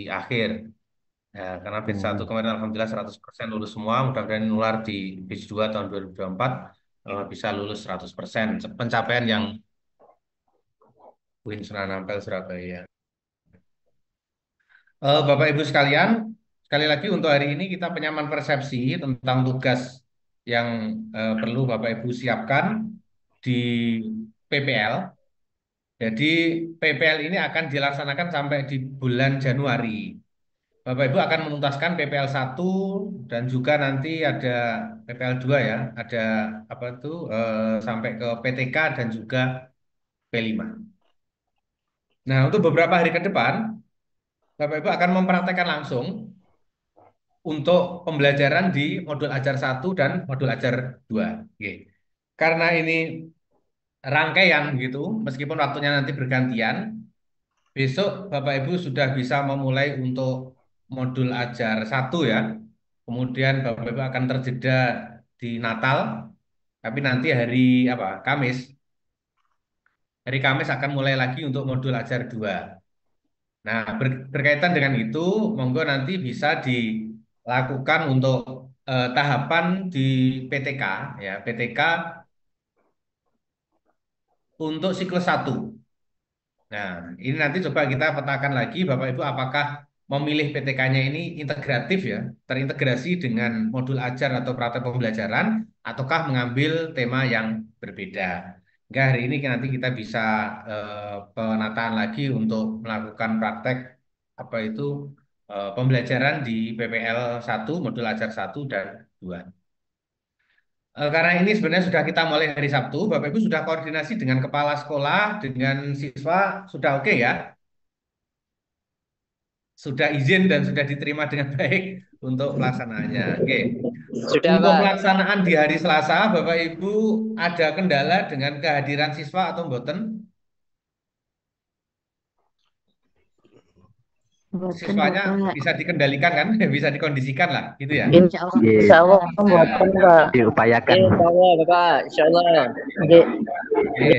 akhir. Ya, karena batch 1 kemarin alhamdulillah 100% lulus semua. Mudah-mudahan nular di batch 2 tahun 2024 bisa lulus 100%. Pencapaian yang UIN Sunan Ampel Surabaya. Bapak Ibu sekalian, sekali lagi untuk hari ini kita penyamaan persepsi tentang tugas yang perlu Bapak Ibu siapkan di PPL. Jadi PPL ini akan dilaksanakan sampai di bulan Januari. Bapak Ibu akan menuntaskan PPL 1 dan juga nanti ada PPL 2 ya, ada apa itu sampai ke PTK dan juga P5. Nah, untuk beberapa hari ke depan, Bapak Ibu akan mempraktekkan langsung untuk pembelajaran di modul ajar 1 dan modul ajar 2. Oke. Karena ini rangkaian gitu, meskipun waktunya nanti bergantian, besok Bapak Ibu sudah bisa memulai untuk modul ajar 1 ya. Kemudian Bapak Ibu akan terjeda di Natal, tapi nanti hari apa? Kamis. Hari Kamis akan mulai lagi untuk modul ajar 2. Nah, berkaitan dengan itu, monggo nanti bisa dilakukan untuk tahapan di PTK, ya, PTK untuk siklus 1. Nah, ini nanti coba kita petakan lagi, Bapak Ibu, apakah memilih PTK-nya ini integratif ya, terintegrasi dengan modul ajar atau praktek pembelajaran, ataukah mengambil tema yang berbeda. Hingga hari ini nanti kita bisa penataan lagi untuk melakukan praktek apa itu pembelajaran di PPL 1, modul ajar 1 dan 2. Karena ini sebenarnya sudah kita mulai hari Sabtu, Bapak Ibu sudah koordinasi dengan kepala sekolah, dengan siswa, sudah oke ya? Sudah izin dan sudah diterima dengan baik untuk pelaksanaannya. Oke. Sudah, Untuk Pak. pelaksanaan di hari Selasa, Bapak Ibu ada kendala dengan kehadiran siswa atau mboten? Mboten, Siswanya Bapak. bisa dikendalikan kan? Bisa dikondisikan lah, gitu ya. Insya Allah, insya Allah mboten, Nah, Pak. Oke, Diupayakan. insya Allah, Bapak. Insya Allah. Nggih. oke.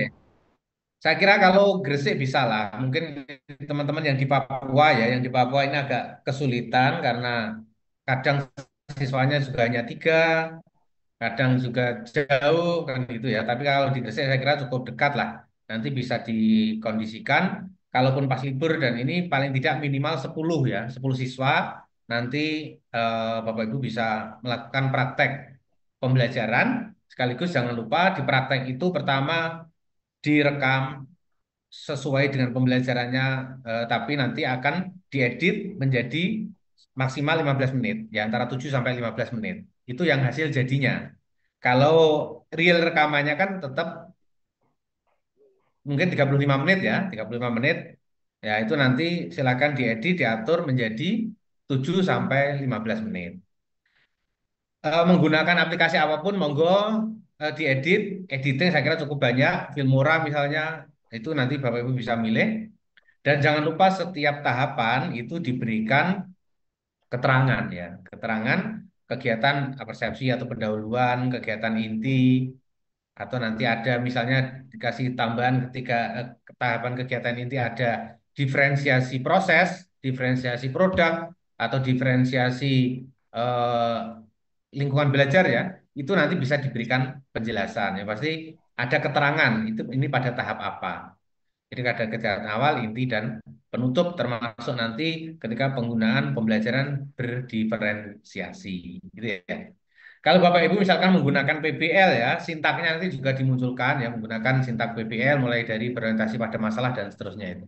Saya kira kalau Gresik bisa lah. Mungkin teman-teman yang di Papua ya, yang di Papua ini agak kesulitan karena kadang siswanya juga hanya 3, kadang juga jauh kan gitu ya. Tapi kalau di Gresik saya kira cukup dekat lah. Nanti bisa dikondisikan. Kalaupun pas libur dan ini paling tidak minimal 10 ya, 10 siswa. Nanti Bapak Ibu bisa melakukan praktek pembelajaran. Sekaligus jangan lupa di praktek itu pertama direkam sesuai dengan pembelajarannya, tapi nanti akan diedit menjadi maksimal 15 menit, ya antara 7 sampai 15 menit. Itu yang hasil jadinya. Kalau real rekamannya kan tetap mungkin 35 menit ya, 35 menit. Ya itu nanti silakan diedit, diatur menjadi 7 sampai 15 menit. Menggunakan aplikasi apapun, monggo diedit, editing saya kira cukup banyak, Filmora misalnya, itu nanti Bapak Ibu bisa milih. Dan jangan lupa setiap tahapan itu diberikan keterangan ya, keterangan kegiatan persepsi atau pendahuluan, kegiatan inti, atau nanti ada misalnya dikasih tambahan ketika tahapan kegiatan inti ada diferensiasi proses, diferensiasi produk, atau diferensiasi eh, lingkungan belajar ya, itu nanti bisa diberikan penjelasan ya pasti ada keterangan itu ini pada tahap apa. Jadi ada kejahatan awal, inti, dan penutup termasuk nanti ketika penggunaan pembelajaran berdiferensiasi. Gitu ya. Kalau Bapak Ibu misalkan menggunakan PBL ya, sintaknya nanti juga dimunculkan ya, menggunakan sintak PBL mulai dari berorientasi pada masalah dan seterusnya itu.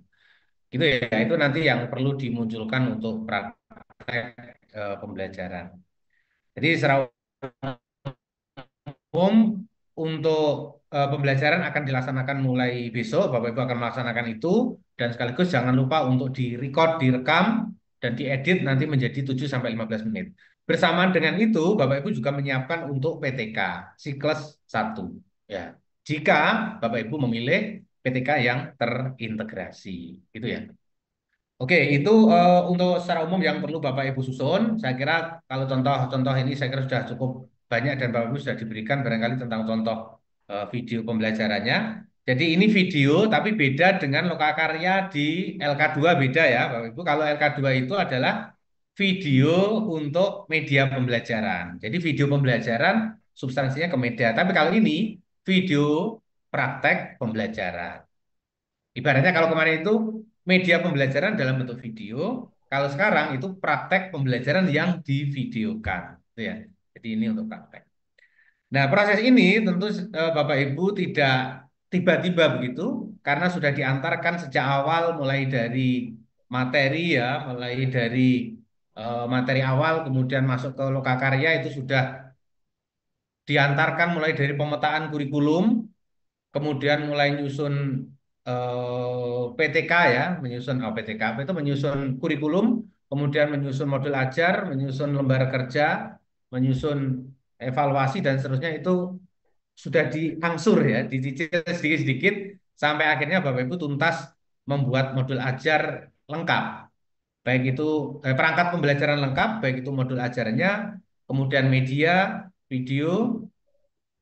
Gitu ya, itu nanti yang perlu dimunculkan untuk praktek pembelajaran. Jadi secara umum untuk pembelajaran akan dilaksanakan mulai besok. Bapak Ibu akan melaksanakan itu dan sekaligus jangan lupa untuk direcord, direkam dan diedit nanti menjadi 7 sampai 15 menit. Bersamaan dengan itu, Bapak Ibu juga menyiapkan untuk PTK siklus 1 ya. Jika Bapak Ibu memilih PTK yang terintegrasi, gitu ya. Oke, itu untuk secara umum yang perlu Bapak Ibu susun. Saya kira kalau contoh-contoh ini saya kira sudah cukup banyak dan Bapak Ibu sudah diberikan barangkali tentang contoh video pembelajarannya. Jadi ini video tapi beda dengan lokakarya di LK2 beda ya Bapak Ibu. Kalau LK2 itu adalah video untuk media pembelajaran. Jadi video pembelajaran substansinya ke media. Tapi kalau ini video praktek pembelajaran. Ibaratnya kalau kemarin itu media pembelajaran dalam bentuk video, kalau sekarang itu praktek pembelajaran yang divideokan. Gitu ya. Jadi ini untuk praktek. Nah, proses ini tentu Bapak Ibu tidak tiba-tiba begitu, karena sudah diantarkan sejak awal mulai dari materi ya, mulai dari materi awal, kemudian masuk ke lokakarya itu sudah diantarkan mulai dari pemetaan kurikulum, kemudian mulai nyusun PTK ya, menyusun PTK apa itu menyusun kurikulum, kemudian menyusun modul ajar, menyusun lembar kerja, menyusun evaluasi dan seterusnya itu sudah diangsur ya, dicicil sedikit-sedikit sampai akhirnya Bapak Ibu tuntas membuat modul ajar lengkap. Baik itu perangkat pembelajaran lengkap, baik itu modul ajarnya, kemudian media, video,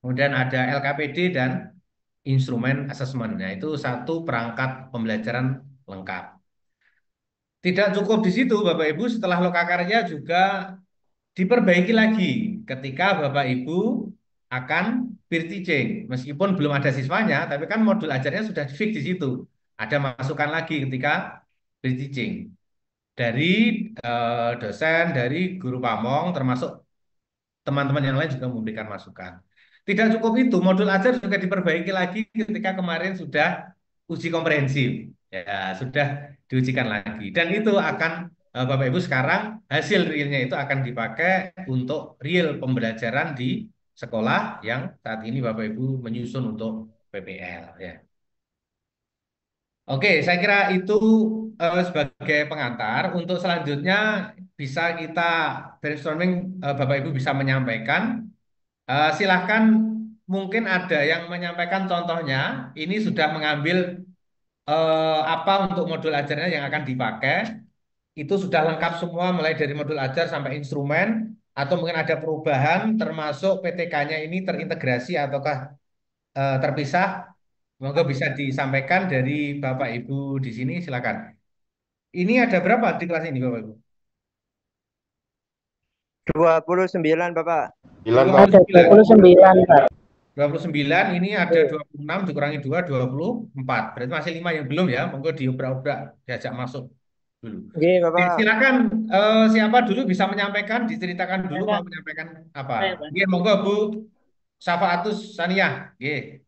kemudian ada LKPD dan instrumen asesmennya. Itu satu perangkat pembelajaran lengkap. Tidak cukup di situ, Bapak Ibu, setelah lokakarya juga diperbaiki lagi ketika Bapak Ibu akan peer teaching. Meskipun belum ada siswanya, tapi kan modul ajarnya sudah fix di situ. Ada masukan lagi ketika peer teaching dari dosen, dari guru pamong, termasuk teman-teman yang lain juga memberikan masukan. Tidak cukup itu, modul ajar juga diperbaiki lagi ketika kemarin sudah uji komprehensif. Ya, sudah diujikan lagi. Dan itu akan Bapak Ibu sekarang hasil realnya itu akan dipakai untuk real pembelajaran di sekolah yang saat ini Bapak Ibu menyusun untuk PPL ya. Oke, saya kira itu sebagai pengantar. Untuk selanjutnya bisa kita brainstorming, Bapak Ibu bisa menyampaikan. Silahkan mungkin ada yang menyampaikan contohnya. Ini sudah mengambil apa untuk modul ajarnya yang akan dipakai. Itu sudah lengkap semua mulai dari modul ajar sampai instrumen. Atau mungkin ada perubahan termasuk PTK-nya ini terintegrasi ataukah terpisah. Semoga bisa disampaikan dari Bapak Ibu di sini. Silakan. Ini ada berapa di kelas ini Bapak Ibu? 29, Bapak. Bilang Ada Pak. 29, Pak. 29, ini ada 26 dikurangi 2, 24. Berarti masih 5 yang belum ya. Monggo diobrak-obrak, diajak masuk dulu. Oke, Oke, Bapak. silakan siapa dulu bisa menyampaikan, diceritakan dulu mau menyampaikan apa. Oke, monggo Bu Syafaatus Saniyah. Oke,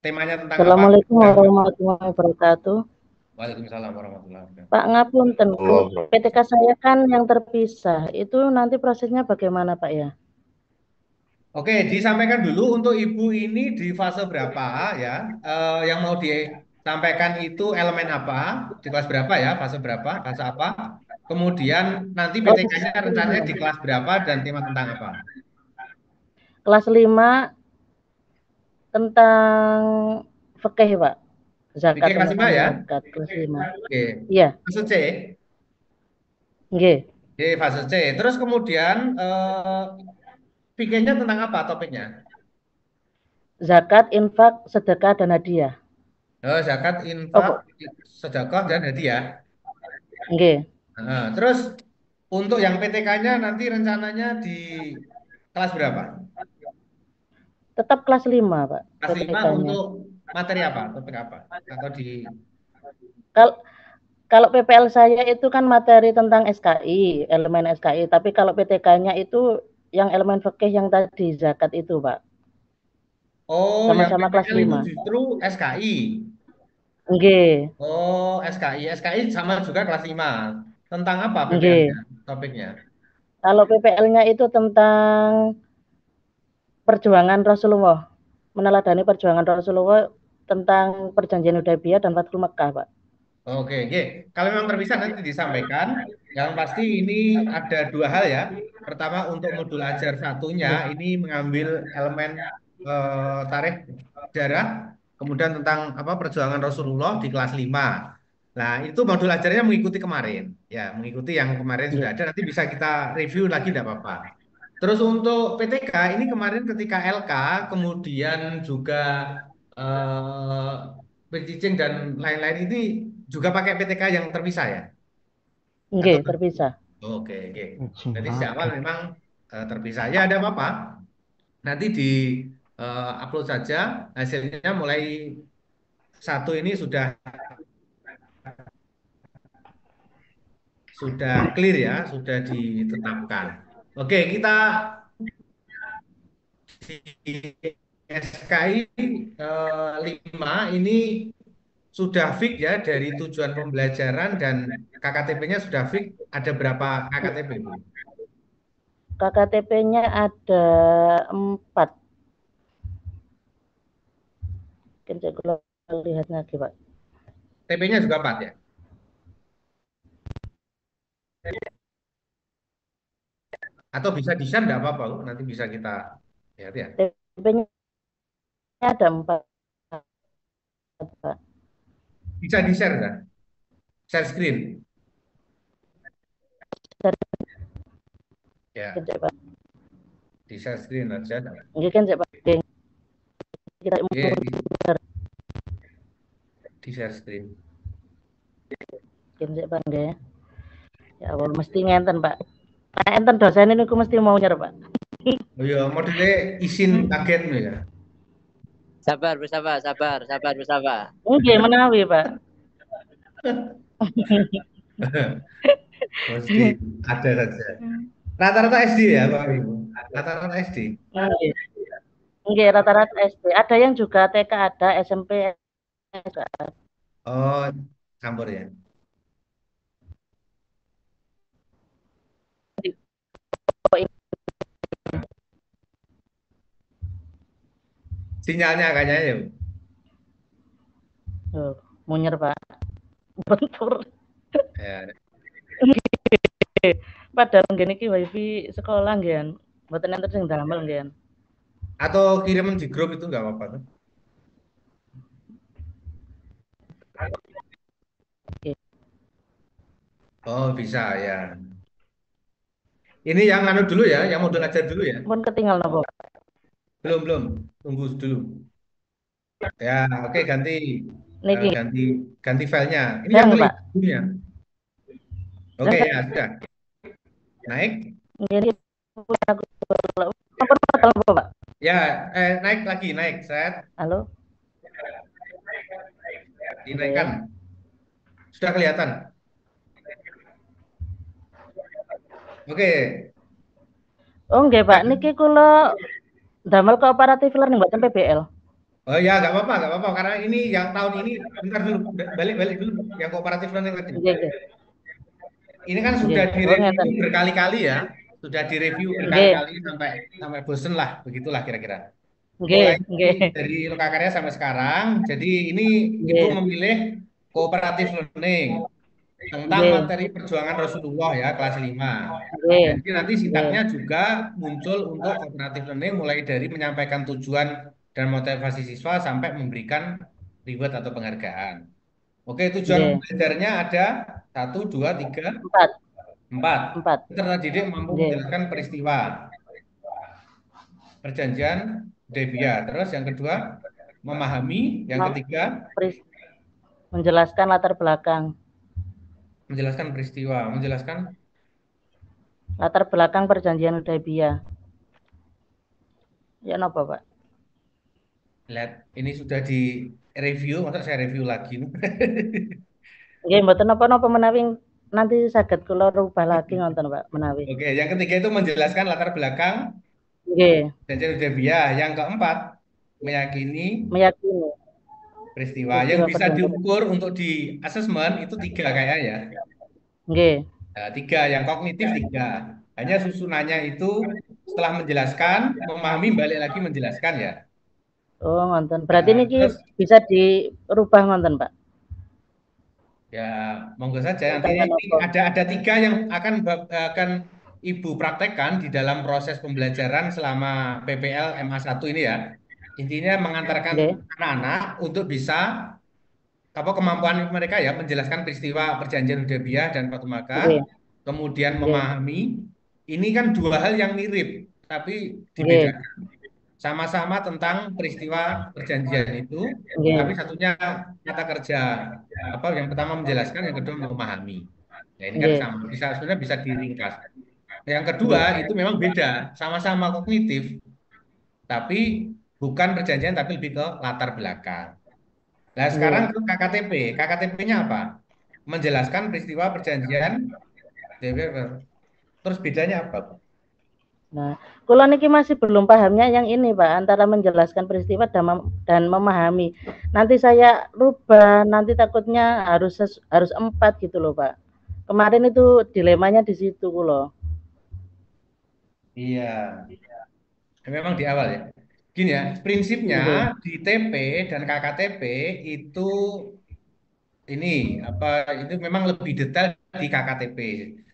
temanya tentang apa? Assalamualaikum warahmatullahi wabarakatuh. Waalaikumsalam warahmatullahi wabarakatuh. Pak ngapunten, Bu. Allah, Bro. PTK saya kan yang terpisah. Itu nanti prosesnya bagaimana, Pak ya? Oke, disampaikan dulu untuk Ibu ini di fase berapa ya? Yang mau disampaikan itu elemen apa? Di kelas berapa ya? Fase berapa? Fase apa? Kemudian nanti Oh, PTK-nya rencananya di kelas berapa dan tema tentang apa? kelas 5 tentang fikih, Pak. Zakat Fikih kelas 5 tentang ya? zakat kelas 5. Oke. Iya, Fase C. nggih. Oke, fase C. Terus kemudian fikihnya tentang apa topiknya? Zakat, infak, sedekah dan hadiah. Oh, zakat, Oh, infak, sedekah dan hadiah. nggih. Nah, terus untuk yang PTK-nya nanti rencananya di kelas berapa? Tetap kelas 5, Pak. Kelas 5 PTK-nya. untuk materi apa? Topik apa? Atau di Kal- Kalau PPL saya itu kan materi tentang SKI, elemen SKI. Tapi kalau PTK-nya itu yang elemen fikih yang tadi zakat itu, Pak. Oh, yang Sama-sama kelas PPL itu 5. justru SKI. Nggih, Oh, SKI. SKI sama juga kelas 5. Tentang apa nggih. PPL-nya? Topiknya. Kalau PPL-nya itu tentang perjuangan Rasulullah, meneladani perjuangan Rasulullah tentang perjanjian Hudaybiyah dan Fathul Mekkah, Pak. Oke, oke. Kalau memang terpisah nanti disampaikan. Yang pasti ini ada dua hal ya. Pertama untuk modul ajar satunya ini mengambil elemen tarikh sejarah, kemudian tentang apa perjuangan Rasulullah di kelas 5. Nah, itu modul ajarnya mengikuti kemarin. Ya, mengikuti yang kemarin sudah ada. Nanti bisa kita review lagi tidak apa-apa. Terus untuk PTK ini kemarin ketika LK, kemudian juga eh Beijing dan lain-lain ini juga pakai PTK yang terpisah ya? Atau Nggih, terpisah. oke, oke. Jadi sejak awal Oke. memang terpisah. Ya ada apa-apa. Nanti di upload saja hasilnya mulai satu ini sudah clear ya, sudah ditetapkan. Oke, kita di SKI 5 ini sudah fix ya dari tujuan pembelajaran dan KKTP-nya sudah fix ada berapa KKTP, Bu? KKTP-nya ada 4. Mungkin saya kalau lihat lagi, Pak. TP-nya juga 4 ya? Atau bisa di-share nggak apa-apa, Bu. Nanti bisa kita lihat ya. TP-nya ada 4, Pak. Bisa di-share nggak? Share screen. Ya, Mungkin saya, Pak. di share screen aja. Nggih kan saya, Pak. Nggih, kita Ya, mau di share screen. mungkin saya, Pak, nggih. Ya Allah, mesti ngenten, Pak. Nah, enten dosen ini aku mesti mau nyer, Pak. Oh iya, modelnya izin kaget nih ya. Sabar, bersabar, sabar, sabar, bersabar. Nggih, menawi, Pak. Mesti ada saja. Rata-rata SD ya, Pak Ibu. Rata-rata SD. Nggih. Nggih, rata-rata SD. Ada yang juga TK ada, SMP juga ada. Oh, campur ya. Sinyalnya kayaknya ya. Oh, munyer, Pak. Bentur. Ya. Padahal ngene iki wifi sekolah nggih. Mboten enten sing damel nggih. Atau kiriman di grup itu nggak apa-apa tuh. Oke. Oh, bisa ya. Ini yang anu dulu ya, yang modul ajar dulu ya. Pun ketinggal napa? Belum, belum. Tunggu dulu. Ya, oke ganti Niki, ganti ganti filenya. Ini yang yang klik Pak. ya. Oke ya, sudah. Naik. Nggih punya aku. Ampun modal apa, Pak? Ya, naik lagi, naik. Set. Halo? Dinaikkan. Nggih. Sudah kelihatan. Oke. Oh nggih, Pak. Ya. Niki kula damel kooperatif learning mboten PBL. Oh ya, nggak apa-apa. Karena ini yang tahun ini, bentar dulu, balik dulu. Yang kooperatif learning tadi. Nggih, nggih. Ini kan Nggih. sudah Oh ngeten. direview berkali-kali ya. Sudah direview Nggih. berkali-kali sampai bosen lah, begitulah kira-kira. Nggih, Mulai nggih. dari lokakarya sampai sekarang. Jadi ini Ibu Nggih. memilih kooperatif learning tentang Nggih. materi perjuangan Rasulullah ya kelas 5. Nggih. Jadi nanti Nggih. sidaknya juga muncul untuk kooperatif learning mulai dari menyampaikan tujuan dan motivasi siswa sampai memberikan reward atau penghargaan. Oke, tujuan Nggih. pembelajarnya ada 1, 2, 3, 4. 4. 4. Peserta didik mampu Nggih. menjelaskan peristiwa perjanjian Hudaybiyah. Terus yang kedua memahami, yang ketiga Menjelaskan latar belakang. menjelaskan peristiwa, menjelaskan Latar belakang perjanjian Hudaybiyah. Ya napa, Pak? lihat ini sudah di review, masa saya review lagi nih. Nggih, mboten napa-napa menawi nanti saged kula rubah lagi ngoten, Pak, menawi. Oke, yang ketiga itu menjelaskan latar belakang Nggih. perjanjian Hudaybiyah. Yang keempat meyakini Meyakini peristiwa. Yang peristiwa bisa perjanjian. diukur untuk di asesmen itu 3 kayaknya ya. Nggih. Nah, 3, yang kognitif 3. Hanya susunannya itu setelah menjelaskan, memahami, balik lagi menjelaskan ya. Oh, ngoten. Berarti Nah, niki terus bisa dirubah ngoten, Pak. ya monggo saja. Nanti Utawa ini napa? ada 3 yang akan Ibu praktekkan di dalam proses pembelajaran selama PPL MA1 ini ya. Intinya mengantarkan Nggih. anak-anak untuk bisa apa kemampuan mereka ya menjelaskan peristiwa perjanjian Hudaybiyah dan Fatu Makkah, Nggih. kemudian Nggih. memahami. Ini kan 2 hal yang mirip, tapi Nggih. dibedakan. sama-sama tentang peristiwa perjanjian itu, tapi Nggih. satunya kata kerja apa yang pertama menjelaskan, yang kedua memahami. Ya ini kan Nggih. sama, bisa sebenarnya bisa diringkas. Yang kedua Nggih. itu memang beda, sama-sama kognitif, tapi bukan perjanjian, tapi lebih ke latar belakang. Nah sekarang Nggih. ke KKTP, KKTP-nya apa? Menjelaskan peristiwa perjanjian DPR. Terus bedanya apa? Nah, kula niki masih belum pahamnya yang ini, Pak, antara menjelaskan peristiwa dan memahami. Nanti saya rubah, nanti takutnya harus 4 gitu loh, Pak. Kemarin itu dilemanya di situ kula. Iya, memang di awal ya. Gini ya, prinsipnya Nggih. di TP dan KKTP itu ini apa itu memang lebih detail di KKTP.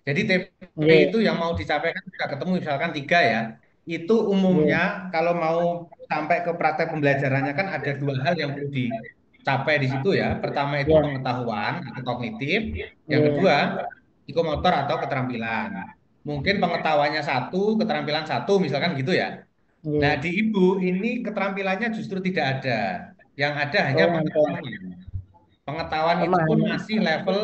Jadi TP Nggih. itu yang mau disampaikan sudah ketemu misalkan 3 ya. Itu Nggih. umumnya kalau mau sampai ke praktek pembelajarannya kan ada 2 hal yang perlu dicapai di situ ya. Pertama itu Ya. pengetahuan atau kognitif. Yang Nggih. kedua psikomotor atau keterampilan. Mungkin pengetahuannya satu, keterampilan satu misalkan gitu ya. Nah, Nggih. di ibu ini keterampilannya justru tidak ada. Yang ada hanya Oh, ngoten. pengetahuan. Pengetahuan itu pun Pemahaman. masih level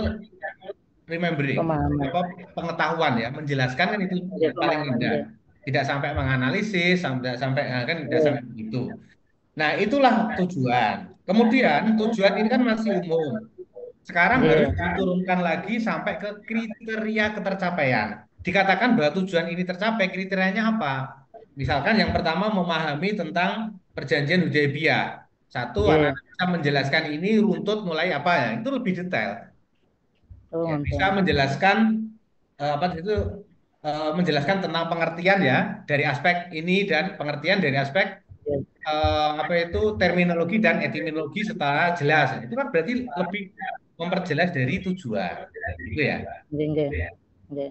remembering, Pemahaman. apa pengetahuan ya, menjelaskan kan itu Nggih, paling pemahaman, rendah. nggih. Tidak sampai menganalisis, sampai sampai kan tidak Nggih. sampai begitu. Nah, itulah tujuan. Kemudian tujuan ini kan masih umum. Sekarang harus Nggih. diturunkan lagi sampai ke kriteria ketercapaian. Dikatakan bahwa tujuan ini tercapai, kriterianya apa? Misalkan yang pertama memahami tentang perjanjian Hudaybiyah. Satu, Nggih. anak-anak bisa menjelaskan ini runtut mulai apa ya, itu lebih detail. Oh, Ya, bisa ngoten. menjelaskan apa itu menjelaskan tentang pengertian ya dari aspek ini dan pengertian dari aspek Nggih. apa itu terminologi dan etimologi secara jelas. Itu kan berarti lebih memperjelas dari tujuan. Gitu ya. Nggih, nggih. Nggih.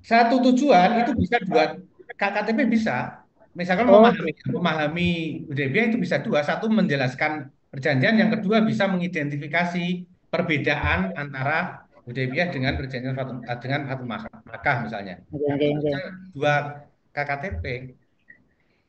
Satu tujuan itu bisa dua, KKTP bisa. Misalkan Oh, memahami UDB itu bisa dua. Satu menjelaskan perjanjian, yang kedua bisa mengidentifikasi perbedaan antara Hudaybiyah dengan perjanjian dengan Fatul Makkah misalnya. nggih, Nah, nggih, itu nggih. bisa dua KKTP.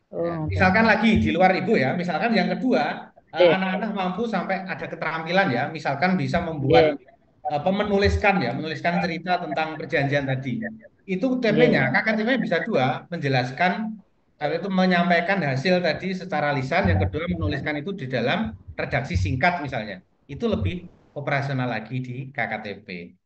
Oh, Ya, ngoten. misalkan lagi di luar itu ya, misalkan yang kedua Nggih. anak-anak mampu sampai ada keterampilan ya, misalkan bisa membuat Nggih. apa menuliskan ya, menuliskan cerita tentang perjanjian tadi. Itu TP-nya, Nggih. KKTP bisa dua, menjelaskan kalau itu menyampaikan hasil tadi secara lisan, yang kedua menuliskan itu di dalam redaksi singkat misalnya. Itu lebih operasional lagi di KKTP.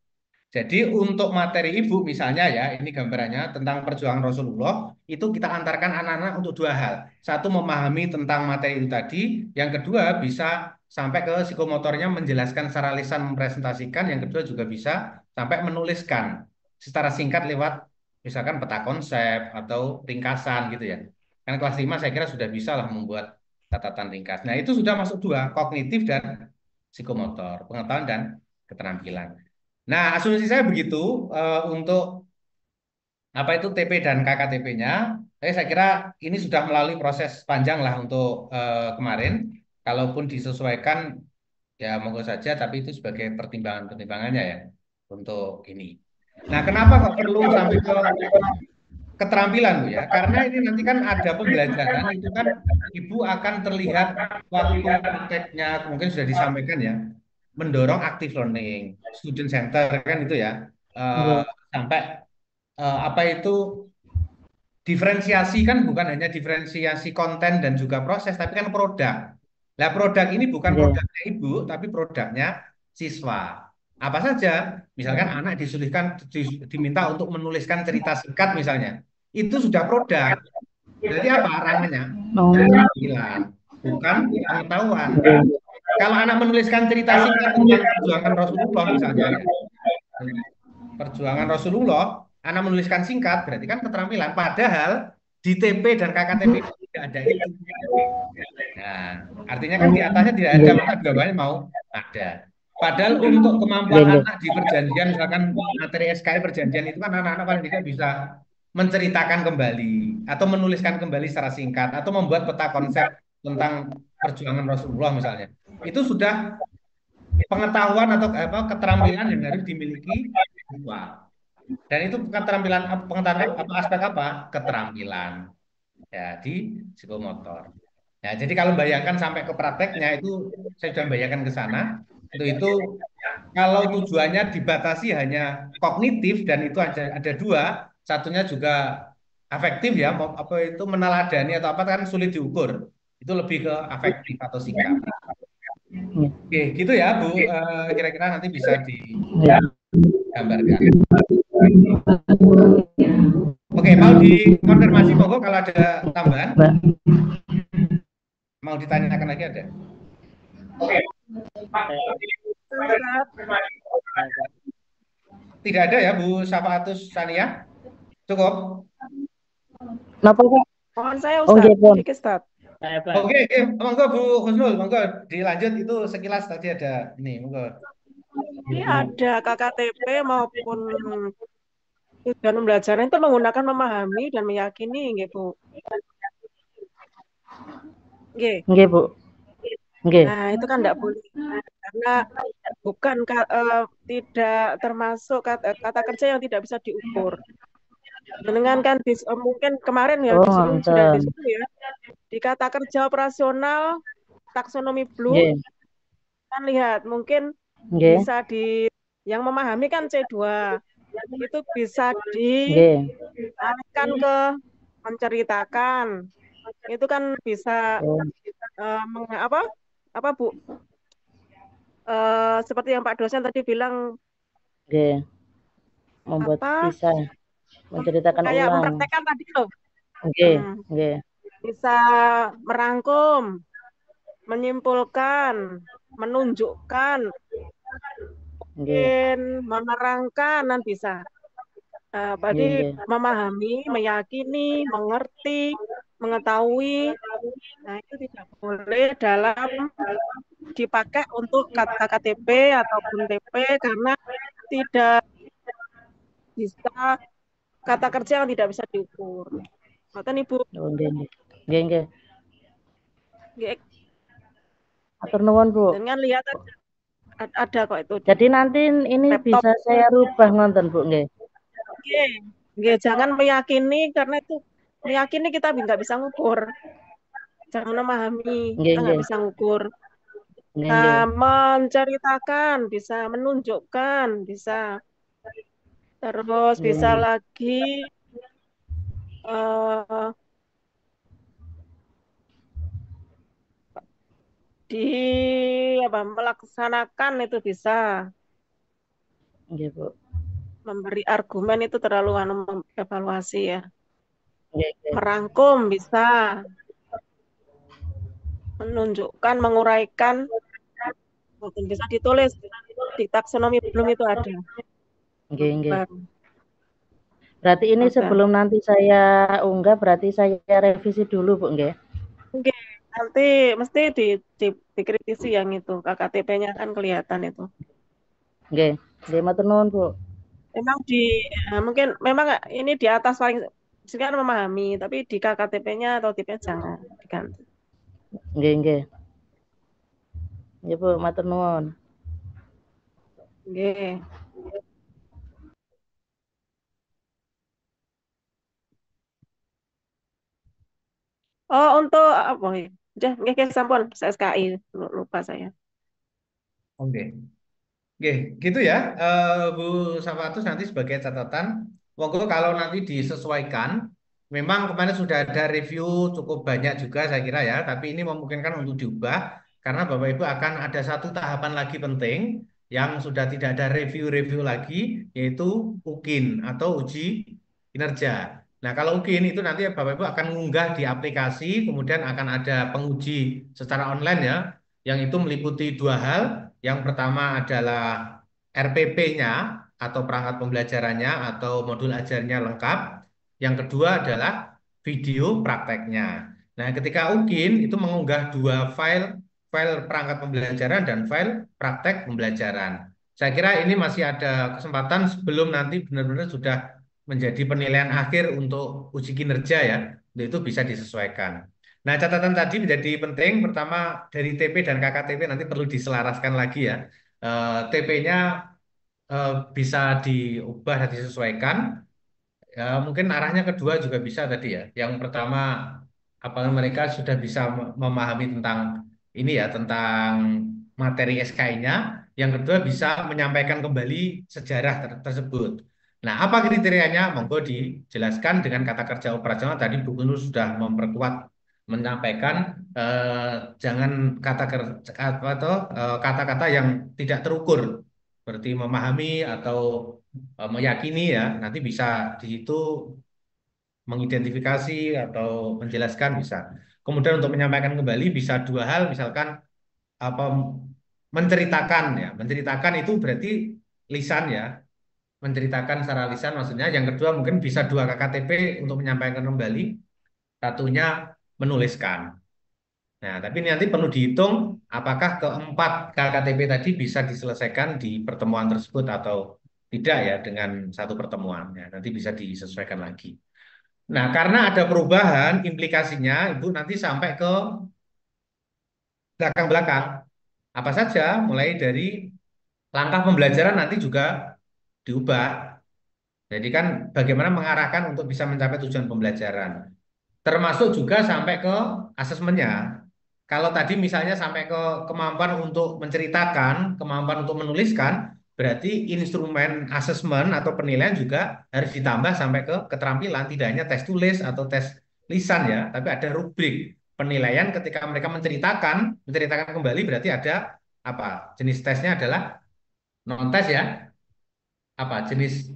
Jadi untuk materi ibu misalnya ya, ini gambarannya tentang perjuangan Rasulullah, itu kita antarkan anak-anak untuk dua hal. Satu memahami tentang materi itu tadi, yang kedua bisa sampai ke psikomotornya menjelaskan secara lisan mempresentasikan, yang kedua juga bisa sampai menuliskan secara singkat lewat misalkan peta konsep atau ringkasan gitu ya. Kan kelas 5 saya kira sudah bisa lah membuat catatan ringkas. Nah, itu sudah masuk dua, kognitif dan psikomotor, pengetahuan dan keterampilan. Nah, asumsi saya begitu untuk apa itu TP dan KKTP-nya. Saya kira ini sudah melalui proses panjang lah untuk kemarin. Kalaupun disesuaikan ya monggo saja, tapi itu sebagai pertimbangan-pertimbangannya ya untuk ini. Nah, kenapa kok perlu sampai ke keterampilan Bu ya? Karena ini nanti kan ada pembelajaran itu kan Ibu akan terlihat waktu prakteknya mungkin sudah disampaikan ya, mendorong active learning, student center kan itu ya. Eh, Nggih. sampai apa itu diferensiasi kan bukan hanya diferensiasi konten dan juga proses, tapi kan produk. Nah, produk ini bukan Nggih. produknya ibu, tapi produknya siswa. Apa saja? Misalkan anak diminta untuk menuliskan cerita singkat misalnya. Itu sudah produk. Berarti apa ranahnya? Oh. Keterampilan, bukan pengetahuan. Nggih. Kalau anak menuliskan cerita singkat tentang perjuangan Rasulullah misalnya, ya, perjuangan Rasulullah, anak menuliskan singkat, berarti kan keterampilan. Padahal di TP dan KKTP tidak ada itu. Nah, artinya kan di atasnya tidak ada, maka di bawahnya mau ada. Padahal untuk kemampuan Nggih, nggih. anak di perjanjian, misalkan materi SKI perjanjian itu kan anak-anak paling tidak bisa menceritakan kembali atau menuliskan kembali secara singkat atau membuat peta konsep tentang perjuangan Rasulullah misalnya. Itu sudah pengetahuan atau apa keterampilan yang harus dimiliki siswa. Dan itu keterampilan pengetahuan apa aspek apa? Keterampilan. ya di psikomotor. Nah, jadi kalau bayangkan sampai ke prakteknya itu saya sudah bayangkan ke sana. Untuk itu kalau tujuannya dibatasi hanya kognitif dan itu ada dua, satunya juga afektif ya, apa itu meneladani atau apa kan sulit diukur. Itu lebih ke afektif atau sikap. Ya. Oke, gitu ya Bu. Kira-kira nanti bisa Ya. digambarkan. Oke, mau dikonfirmasi monggo kalau ada tambahan, Mbak. mau ditanyakan lagi ada? Tidak ada ya Bu Syafaatus Sania? Cukup? Napa Pak? Mohon saya Oh Ustaz, nggih, Pun. sedikit Ustaz. Oke, monggo Bu Husnul, monggo dilanjut itu sekilas tadi ada ini, monggo. Ini ada KKTP maupun tujuan pembelajaran itu menggunakan memahami dan meyakini, nggih Bu. Nggih. Nggih, Bu. Nggih. Nah, itu kan tidak boleh karena bukan tidak termasuk kata kerja yang tidak bisa diukur. Dengan kan mungkin kemarin ya Oh, sudah ngoten. diskusi ya di kata kerja operasional taksonomi Bloom Nggih. kan lihat mungkin Nggih. bisa yang memahami kan C2 itu bisa Nggih. dialihkan ke menceritakan itu kan bisa apa Bu seperti yang Pak dosen tadi bilang Nggih. Membuat kisah, menceritakan kayak ulang. mempraktekkan tadi loh. Nggih, nggih. Bisa merangkum, menyimpulkan, menunjukkan, mungkin menerangkan dan bisa. Berarti memahami, meyakini, mengerti, mengetahui. Nah, itu tidak boleh dalam dipakai untuk kata KTP ataupun TP karena tidak bisa kata kerja yang tidak bisa diukur. Ngoten Ibu. Oh, nggih. Nggih. Nggih. Atur nuwun, Bu. Dengan lihat ada kok itu. Jadi nanti ini laptop. Bisa saya rubah ngonten, Bu, nggih. Nggih, jangan meyakini karena itu meyakini kita nggak bisa ngukur. Jangan memahami, kita nggak bisa ngukur. Nah, menceritakan, bisa menunjukkan, bisa. Terus bisa lagi melaksanakan itu bisa. Nggih, Bu. Memberi argumen itu terlalu evaluasi ya. Merangkum bisa. Menunjukkan, menguraikan, mungkin bisa ditulis di taksonomi Bloom itu ada. Nggih. Berarti ini sebelum nanti saya unggah, berarti saya revisi dulu, Bu, nggih? Nggih, nanti mesti dikritisi yang itu, KKTP-nya kan kelihatan itu. Nggih, matur nuwun, Bu. Memang mungkin memang ini di atas paling sekarang memahami, tapi di KKTP-nya atau TP jangan diganti. Nggih. Ya, Bu, matur nuwun. Nggih. Oh, untuk apa ya? Nggih, sampun, SKI lupa saya. Oke. Oke, gitu ya, Bu Safatus nanti sebagai catatan, monggo kalau nanti disesuaikan, memang kemarin sudah ada review cukup banyak juga saya kira ya, tapi ini memungkinkan untuk diubah karena Bapak Ibu akan ada satu tahapan lagi penting yang sudah tidak ada review-review lagi, yaitu UKIN atau uji kinerja. Nah, kalau UKIN itu nanti Bapak Ibu akan mengunggah di aplikasi, kemudian akan ada penguji secara online ya, yang itu meliputi dua hal. Yang pertama adalah RPP-nya atau perangkat pembelajarannya atau modul ajarnya lengkap. Yang kedua adalah video prakteknya. Nah, ketika UKIN itu mengunggah dua file perangkat pembelajaran dan file praktek pembelajaran. Saya kira ini masih ada kesempatan sebelum nanti benar-benar sudah menjadi penilaian akhir untuk uji kinerja ya. Untuk itu bisa disesuaikan. Nah, catatan tadi menjadi penting. Pertama, dari TP dan KKTP nanti perlu diselaraskan lagi ya. TP-nya bisa diubah dan disesuaikan. Ya, mungkin arahnya kedua juga bisa tadi ya. Yang pertama, apakah mereka sudah bisa memahami tentang ini ya, tentang materi SKI-nya. Yang kedua, bisa menyampaikan kembali sejarah tersebut. Nah, apa kriterianya? Monggo dijelaskan dengan kata kerja operasional. Tadi Bu Guru sudah memperkuat menyampaikan jangan kata apa tuh, kata-kata yang tidak terukur seperti memahami atau meyakini ya, nanti bisa di situ mengidentifikasi atau menjelaskan bisa. Kemudian untuk menyampaikan kembali bisa dua hal, misalkan apa menceritakan ya, menceritakan itu berarti lisan ya, menceritakan secara lisan maksudnya. Yang kedua mungkin bisa dua KKTP untuk menyampaikan kembali, satunya menuliskan. Nah, tapi ini nanti perlu dihitung apakah keempat KKTP tadi bisa diselesaikan di pertemuan tersebut atau tidak ya dengan satu pertemuan. Ya, nanti bisa disesuaikan lagi. Nah, karena ada perubahan, implikasinya Ibu nanti sampai ke belakang-belakang. Apa saja, mulai dari langkah pembelajaran nanti juga diubah. Jadi kan bagaimana mengarahkan untuk bisa mencapai tujuan pembelajaran. Termasuk juga sampai ke asesmennya. Kalau tadi misalnya sampai ke kemampuan untuk menceritakan, kemampuan untuk menuliskan, berarti instrumen asesmen atau penilaian juga harus ditambah sampai ke keterampilan, tidak hanya tes tulis atau tes lisan ya, tapi ada rubrik penilaian ketika mereka menceritakan kembali berarti ada apa? Jenis tesnya adalah non tes ya. Apa jenis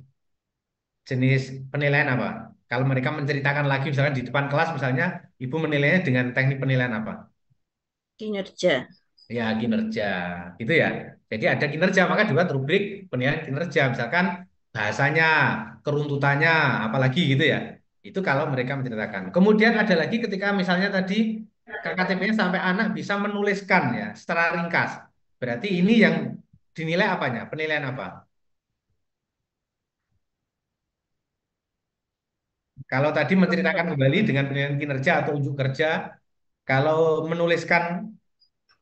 jenis penilaian apa? Kalau mereka menceritakan lagi misalnya di depan kelas misalnya, Ibu menilainya dengan teknik penilaian apa? Kinerja. Ya, kinerja. Gitu ya. Jadi ada kinerja, maka dibuat rubrik penilaian kinerja. Misalkan bahasanya, keruntutannya, apalagi gitu ya. Itu kalau mereka menceritakan. Kemudian ada lagi ketika misalnya tadi KKTP-nya sampai anak bisa menuliskan ya, secara ringkas. Berarti ini yang dinilai apanya? Penilaian apa? Kalau tadi menceritakan kembali dengan penilaian kinerja atau unjuk kerja, kalau menuliskan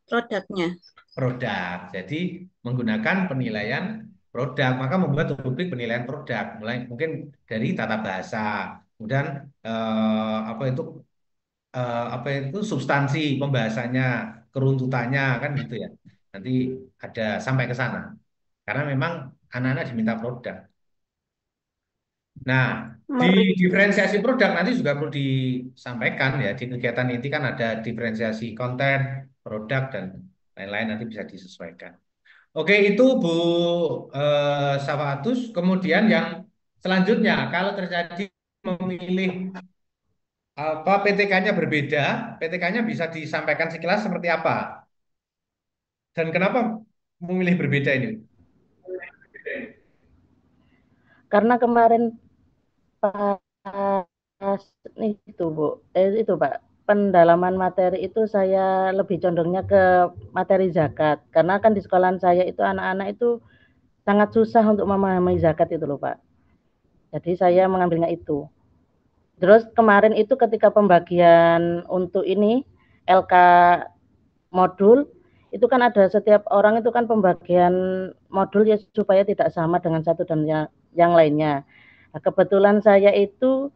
Produknya. produk. Jadi menggunakan penilaian produk, maka membuat rubrik penilaian produk. Mulai mungkin dari tata bahasa, kemudian apa itu substansi pembahasannya, keruntutannya kan gitu ya. Nanti ada sampai ke sana. Karena memang anak-anak diminta produk. Nah, di Meri. diferensiasi produk nanti juga perlu disampaikan ya di kegiatan inti kan ada diferensiasi konten, produk dan lain-lain nanti bisa disesuaikan. Oke, itu Bu Safatus. Kemudian yang selanjutnya, kalau terjadi memilih apa PTK-nya berbeda, PTK-nya bisa disampaikan sekilas seperti apa dan kenapa memilih berbeda ini? Karena kemarin pas itu Bu, itu Pak, pendalaman materi itu saya lebih condongnya ke materi zakat. Karena kan di sekolahan saya itu anak-anak itu sangat susah untuk memahami zakat itu loh Pak. Jadi saya mengambilnya itu. Terus kemarin itu ketika pembagian untuk ini LK modul itu kan ada setiap orang itu kan pembagian modul ya supaya tidak sama dengan satu dan yang lainnya. Nah, kebetulan saya itu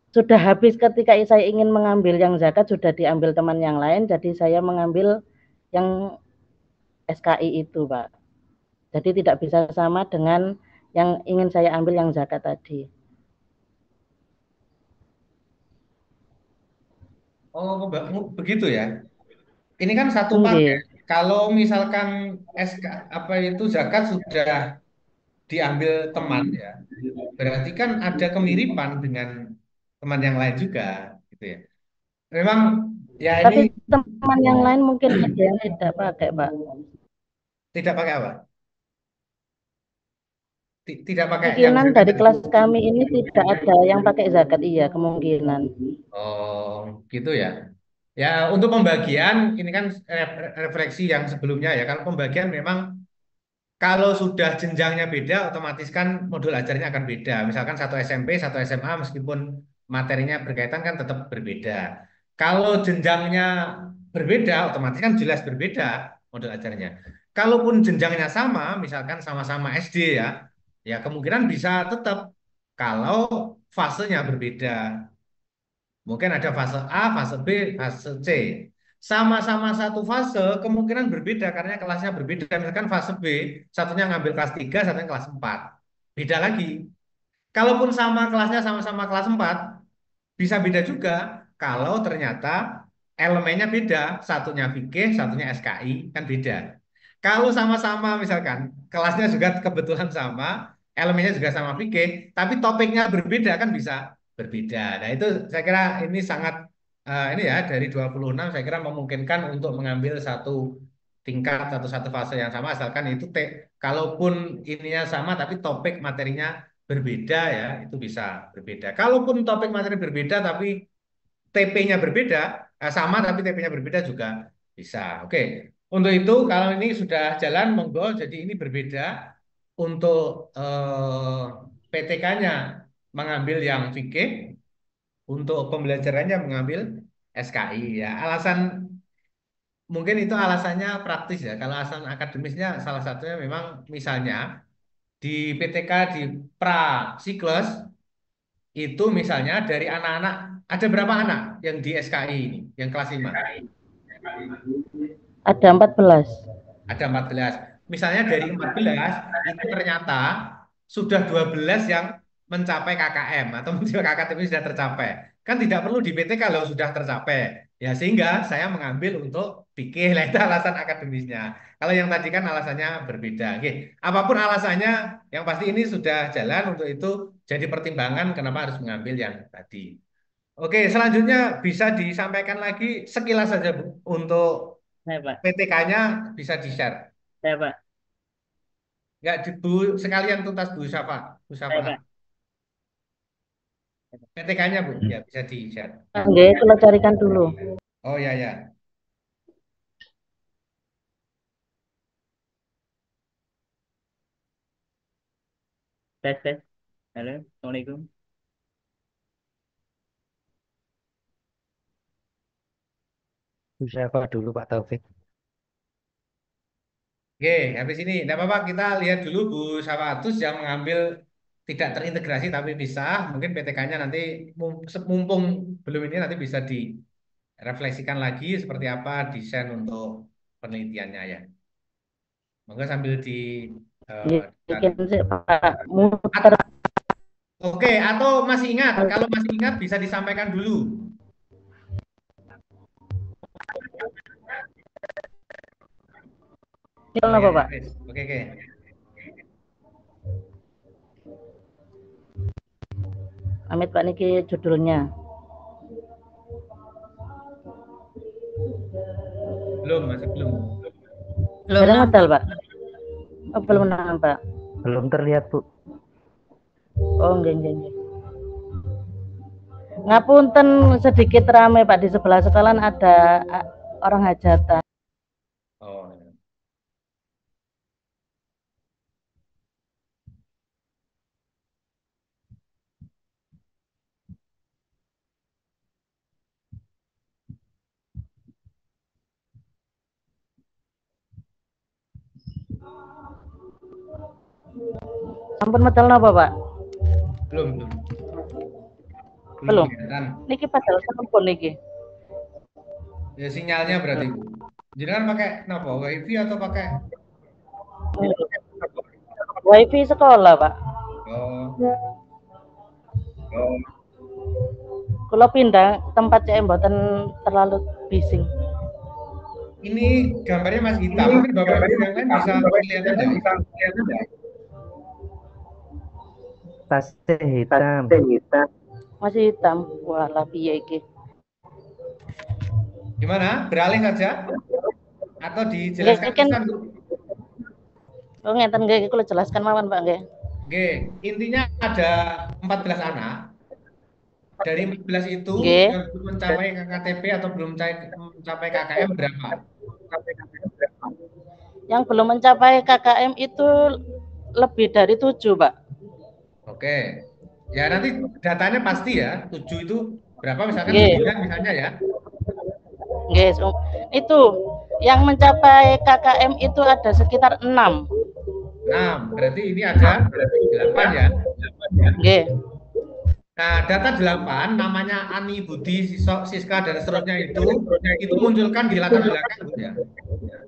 sudah habis ketika saya ingin mengambil yang zakat sudah diambil teman yang lain, jadi saya mengambil yang SKI itu Pak. Jadi tidak bisa sama dengan yang ingin saya ambil yang zakat tadi. Oh, begitu ya. Ini kan satu paket. Nggih. Kalau misalkan SK apa itu zakat sudah diambil teman ya, berarti kan ada kemiripan dengan teman yang lain juga, gitu ya. Memang ya ini Tapi teman yang lain mungkin ada yang tidak pakai Pak. tidak pakai apa? Tidak pakai yang Kemungkinan zakat dari tadi. kelas kami ini tidak ada yang pakai zakat, iya kemungkinan. Oh, gitu ya. Ya, untuk pembagian ini kan refleksi yang sebelumnya ya. Kalau pembagian memang kalau sudah jenjangnya beda, otomatis kan modul ajarnya akan beda. Misalkan satu SMP, satu SMA, meskipun materinya berkaitan kan tetap berbeda. Kalau jenjangnya berbeda, otomatis kan jelas berbeda modul ajarnya. Kalaupun jenjangnya sama, misalkan sama-sama SD ya, ya kemungkinan bisa tetap kalau fasenya berbeda. Mungkin ada fase A, fase B, fase C. Sama-sama satu fase kemungkinan berbeda karena kelasnya berbeda. Misalkan fase B, satunya ngambil kelas 3, satunya kelas 4. Beda lagi. Kalaupun sama kelasnya sama-sama kelas 4, bisa beda juga kalau ternyata elemennya beda. Satunya fikih, satunya SKI, kan beda. Kalau sama-sama misalkan kelasnya juga kebetulan sama, elemennya juga sama fikih, tapi topiknya berbeda kan bisa berbeda. Nah, itu saya kira ini sangat ini ya dari 26 saya kira memungkinkan untuk mengambil satu tingkat atau satu fase yang sama asalkan itu kalaupun ininya sama tapi topik materinya berbeda ya, itu bisa berbeda. Kalaupun topik materi berbeda tapi TP-nya berbeda, sama tapi TP-nya berbeda juga bisa. Oke, untuk itu kalau ini sudah jalan, monggo. Jadi ini berbeda untuk PTK-nya mengambil yang fikih, untuk pembelajarannya mengambil SKI ya. Alasan mungkin itu alasannya praktis ya. Kalau alasan akademisnya salah satunya memang misalnya di PTK di pra siklus itu misalnya dari anak-anak ada berapa anak yang di SKI ini, yang kelas 5? Ada 14. Ada 14. Misalnya dari 14 itu ternyata sudah 12 yang mencapai KKM atau KKM sudah tercapai. Kan tidak perlu di PT kalau sudah tercapai. Ya sehingga saya mengambil untuk fikih, lah itu alasan akademisnya. Kalau yang tadi kan alasannya berbeda. Oke, apapun alasannya, yang pasti ini sudah jalan untuk itu jadi pertimbangan kenapa harus mengambil yang tadi. Oke, selanjutnya bisa disampaikan lagi sekilas saja Bu untuk Saya, Pak. PTK-nya bisa di-share. Saya, Pak. Enggak Bu, sekalian tuntas Bu Safa. Bu Saya, Safa. Pak. PTK-nya Bu, ya bisa di-share. Nggih, kula carikan dulu. Oh ya ya. Tes, tes. Halo, Assalamualaikum. Bisa apa dulu Pak Taufik? Oke, habis ini enggak apa-apa kita lihat dulu Bu Safatus yang mengambil tidak terintegrasi tapi bisa. Mungkin PTK-nya nanti mumpung belum ini nanti bisa direfleksikan lagi seperti apa desain untuk penelitiannya ya. Monggo sambil di Bikin sih Pak muter. Oke, atau masih ingat? Kalau masih ingat bisa disampaikan dulu. Apa, Pak? Oke, oke. Amit Pak niki judulnya. Belum, masih belum. Belum modal, Pak. Oh, belum nampak. Belum terlihat Bu. Oh, nggih. Ngapunten sedikit ramai Pak, di sebelah sekolahan ada orang hajatan. Oh. Sampun medal napa, Pak? Belum. Belum. Kelihatan. Niki padahal sampun niki. Ya sinyalnya berarti Bu. Jangan pakai napa? WiFi atau pakai WiFi sekolah, Pak. Oh. Kalau pindah tempat cek mboten terlalu bising. Ini gambarnya masih hitam. Mungkin Bapak Ibu yang lain bisa kelihatan enggak? Tasnya hitam. Masih hitam. Walah piye iki? Gimana? Beralih saja? Atau dijelaskan pesan, Bu? Oh, ngeten nggih, kula jelaskan mawon, Pak, nggih. Oke, intinya ada 14 anak. Dari 14 itu Nggih. yang belum mencapai KKTP atau belum mencapai KKM berapa? Yang belum mencapai KKM itu lebih dari 7, Pak. Oke. Ya nanti datanya pasti ya. 7 itu berapa misalkan Nggih. 9 misalnya ya. Nggih, itu yang mencapai KKM itu ada sekitar 6. 6. Berarti ini ada 8 ya. Nggih. Nah, data 8 namanya Ani, Budi, Siska dan seterusnya itu munculkan di latar belakang Bu, ya.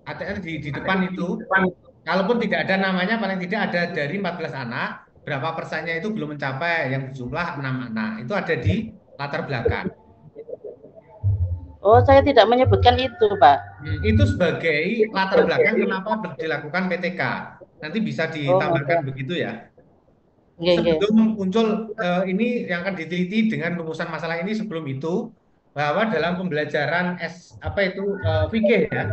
Artinya di depan itu, kalaupun tidak ada namanya, paling tidak ada dari 14 anak, berapa persennya itu belum mencapai yang jumlah 6 anak. Itu ada di latar belakang. Oh, saya tidak menyebutkan itu, Pak. Itu sebagai latar belakang kenapa dilakukan PTK. Nanti bisa ditambahkan begitu ya. Sebelum muncul ini yang akan diteliti dengan rumusan masalah ini sebelum itu, bahwa dalam pembelajaran fikih ya.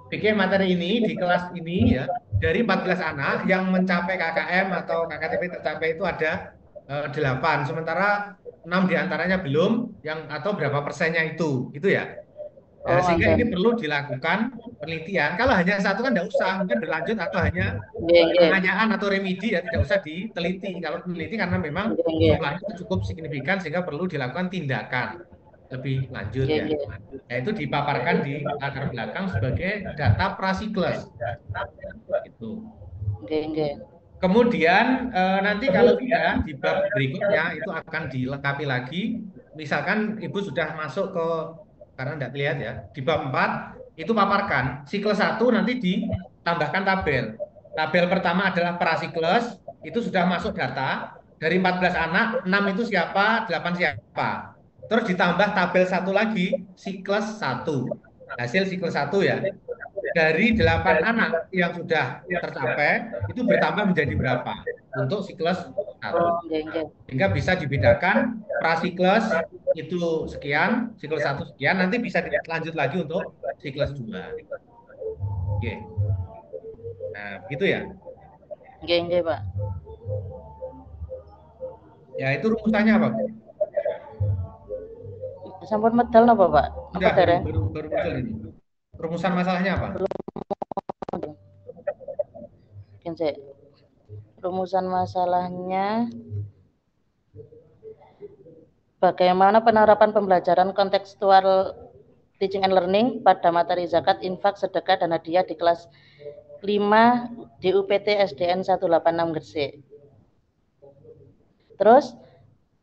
Fikih materi ini di kelas ini ya, dari 14 anak yang mencapai KKM atau KKTP tercapai itu ada 8, sementara 6 diantaranya belum, atau berapa persennya itu, gitu ya. Nah, sehingga ini perlu dilakukan penelitian. Kalau hanya satu kan tidak usah, mungkin berlanjut atau hanya pertanyaan atau remedi ya tidak usah diteliti. Kalau peneliti karena memang jumlahnya cukup signifikan sehingga perlu dilakukan tindakan lebih lanjut ya. Yaitu dipaparkan di latar belakang sebagai data prasikles. Itu. Kemudian nanti kalau tidak di bab berikutnya itu akan dilengkapi lagi. Misalkan Ibu sudah masuk ke, karena tidak terlihat ya, di bab 4 itu paparkan siklus 1 nanti ditambahkan tabel. Tabel pertama adalah prasikles, itu sudah masuk data dari 14 anak, 6 itu siapa, 8 siapa. Terus ditambah tabel 1 lagi, siklus 1. Hasil siklus 1 ya. Dari 8 anak yang sudah tercapai itu bertambah menjadi berapa untuk siklus 1. Sehingga bisa dibedakan prasikles itu sekian, siklus 1 sekian, nanti bisa dilanjut lagi untuk siklus 2. Oke. Nah, begitu ya. Pak. Ya, itu rumusannya apa, Bu? Sampun medal napa, Pak? Sudah, baru muncul ini. Rumusan masalahnya apa? Rumusan masalahnya bagaimana penerapan pembelajaran kontekstual teaching and learning pada materi zakat, infak, sedekah, dan hadiah di kelas 5 di UPT SDN 186 Gresik. Terus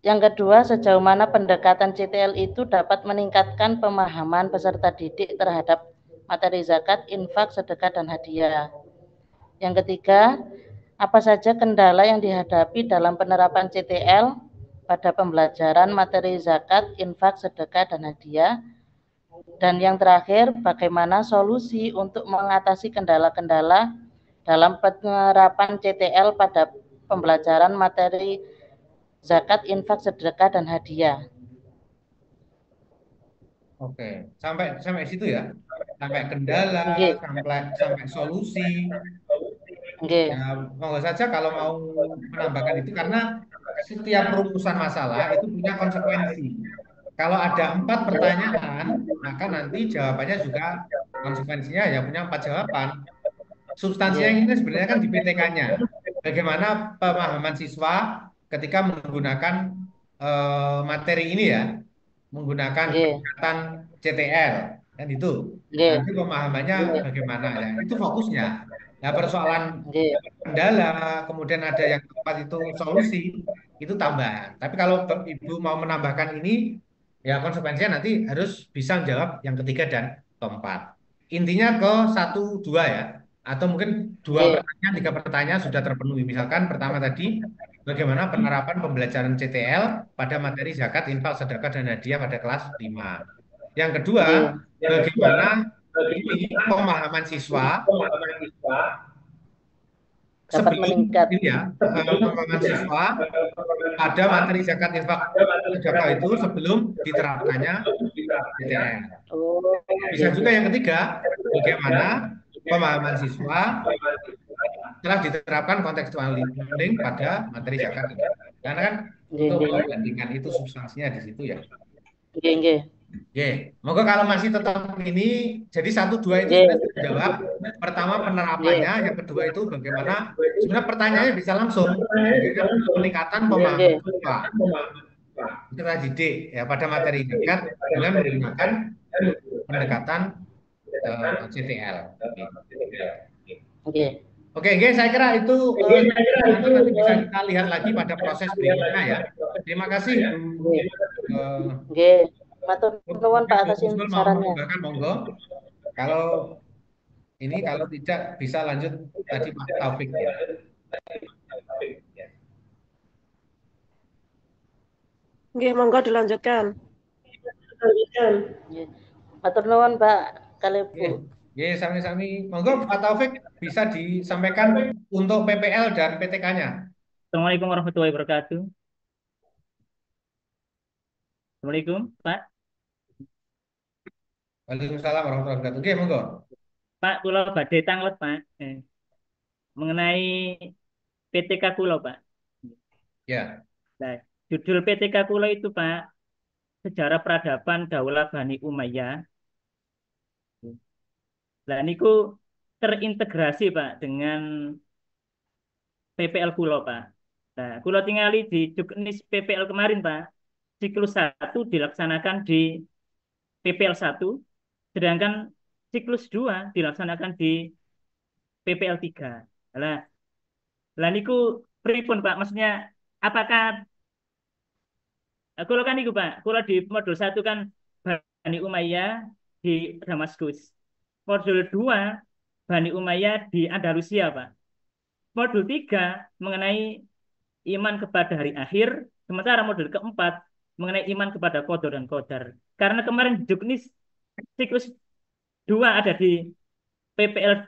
yang kedua, sejauh mana pendekatan CTL itu dapat meningkatkan pemahaman peserta didik terhadap materi zakat, infak, sedekah, dan hadiah. Yang ketiga, apa saja kendala yang dihadapi dalam penerapan CTL pada pembelajaran materi zakat, infak, sedekah, dan hadiah. Dan yang terakhir, bagaimana solusi untuk mengatasi kendala-kendala dalam penerapan CTL pada pembelajaran materi zakat, infak, sedekah, dan hadiah. Oke, sampai situ ya. Sampai kendala, sampai solusi. Ya, monggo saja kalau mau menambahkan itu, karena setiap rumusan masalah itu punya konsekuensi. Kalau ada 4 pertanyaan, maka nanti jawabannya juga konsekuensinya ya punya 4 jawaban. Substansinya ini sebenarnya kan di PTK-nya. Bagaimana pemahaman siswa ketika menggunakan materi ini ya, menggunakan pendekatan CTL, kan itu. Nanti pemahamannya bagaimana ya, itu fokusnya. Nah, persoalan kendala, kemudian ada yang keempat itu solusi, itu tambahan. Tapi kalau Ibu mau menambahkan ini, ya konsekuensinya nanti harus bisa menjawab yang ketiga dan keempat. Intinya ke 1, 2 ya. Atau mungkin 2 pertanyaan, 3 pertanyaan sudah terpenuhi. Misalkan pertama tadi, bagaimana penerapan pembelajaran CTL pada materi zakat, infak, sedekah, dan hadiah pada kelas 5. Yang kedua, bagaimana ini pemahaman siswa sebelum pemahaman siswa pada materi zakat, infak, sedekah itu sebelum diterapkannya CTL. Bisa juga yang ketiga, bagaimana pemahaman siswa telah diterapkan kontekstual learning pada materi zakat. Karena kan untuk membandingkan itu substansinya di situ ya. Oke, moga kalau masih tetap ini, jadi 1, 2 itu sudah dijawab. Pertama penerapannya, yang kedua itu bagaimana, sebenarnya pertanyaannya bisa langsung, peningkatan pemahaman siswa peserta didik ya pada materi zakat dengan menggunakan pendekatan CTL. Oke, oke, saya kira itu nanti bisa kita lihat lagi pada proses berikutnya ya. Terima kasih Bu Nggih. eh, Nggih. Matur nuwun mungkin Pak Bu atas Husnul mau sarannya. menambahkan monggo. Kalau kalau tidak bisa lanjut tadi Pak Taufik ya. Nggih, monggo dilanjutkan. Nggih. Matur nuwun Pak kali Oke, Bu. oke, sami-sami. Monggo Pak Taufik bisa disampaikan untuk PPL dan PTK-nya. Assalamualaikum warahmatullahi wabarakatuh. Assalamualaikum, Pak. Waalaikumsalam warahmatullahi wabarakatuh. Oke, monggo. Pak, kula badhe tanglet, Pak. Mengenai PTK kula, Pak. Ya. Nah, judul PTK kula itu, Pak, Sejarah Peradaban Daulah Bani Umayyah. Nah, niku terintegrasi, Pak, dengan PPL kula, Pak. Nah, kula tingali di Juknis PPL kemarin, Pak. Siklus 1 dilaksanakan di PPL 1, sedangkan siklus 2 dilaksanakan di PPL 3. Nah, lah niku pripun Pak? Maksudnya apakah kula kan niku Pak, kula di modul 1 kan Bani Umayyah di Damaskus. Modul 2 Bani Umayyah di Andalusia, Pak. Modul 3 mengenai iman kepada hari akhir, sementara modul keempat mengenai iman kepada qadar dan qadar. Karena kemarin Juknis siklus 2 ada di PPL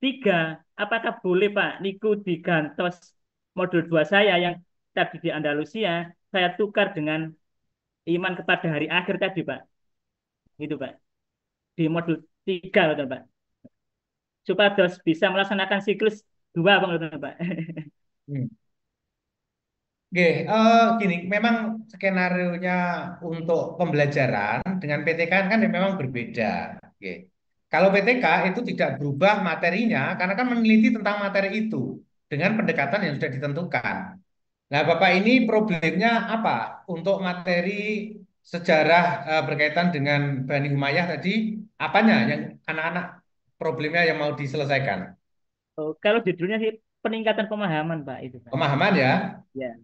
3, apakah boleh Pak niku digantos modul 2 saya yang tadi di Andalusia, saya tukar dengan iman kepada hari akhir tadi Pak. Gitu Pak. Di modul 3 betul Pak. Supaya terus bisa melaksanakan siklus 2 Bang betul Pak. Hmm. Oke, gini, memang skenario-nya untuk pembelajaran dengan PTK kan memang berbeda. Oke. Kalau PTK itu tidak berubah materinya karena kan meneliti tentang materi itu dengan pendekatan yang sudah ditentukan. Nah, Bapak ini problemnya apa untuk materi sejarah berkaitan dengan Bani Umayyah tadi? Apanya yang anak-anak problemnya yang mau diselesaikan? Oh, kalau judulnya sih peningkatan pemahaman Pak itu Pak. Pemahaman ya? Ya,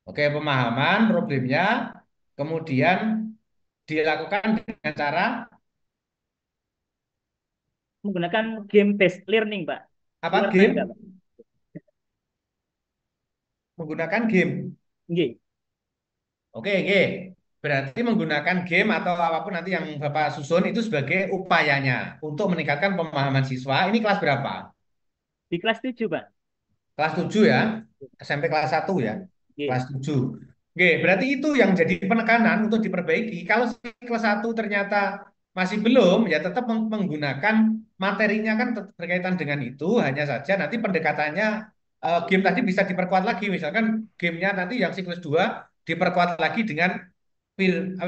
Oke, pemahaman problemnya, kemudian dilakukan dengan cara menggunakan game based learning Pak. apa? Ngerti Game? enggak Pak? Menggunakan game. Nggih. Oke, oke. Berarti menggunakan game atau apapun nanti yang Bapak susun itu sebagai upayanya untuk meningkatkan pemahaman siswa. Ini kelas berapa? Di kelas 7 Pak. Kelas 7 ya, SMP kelas 1 ya, Nggih. kelas 7. Oke, berarti itu yang jadi penekanan untuk diperbaiki. Kalau kelas 1 ternyata masih belum, ya tetap menggunakan materinya kan berkaitan dengan itu, hanya saja nanti pendekatannya game tadi bisa diperkuat lagi. Misalkan gamenya nanti yang siklus 2 diperkuat lagi dengan peer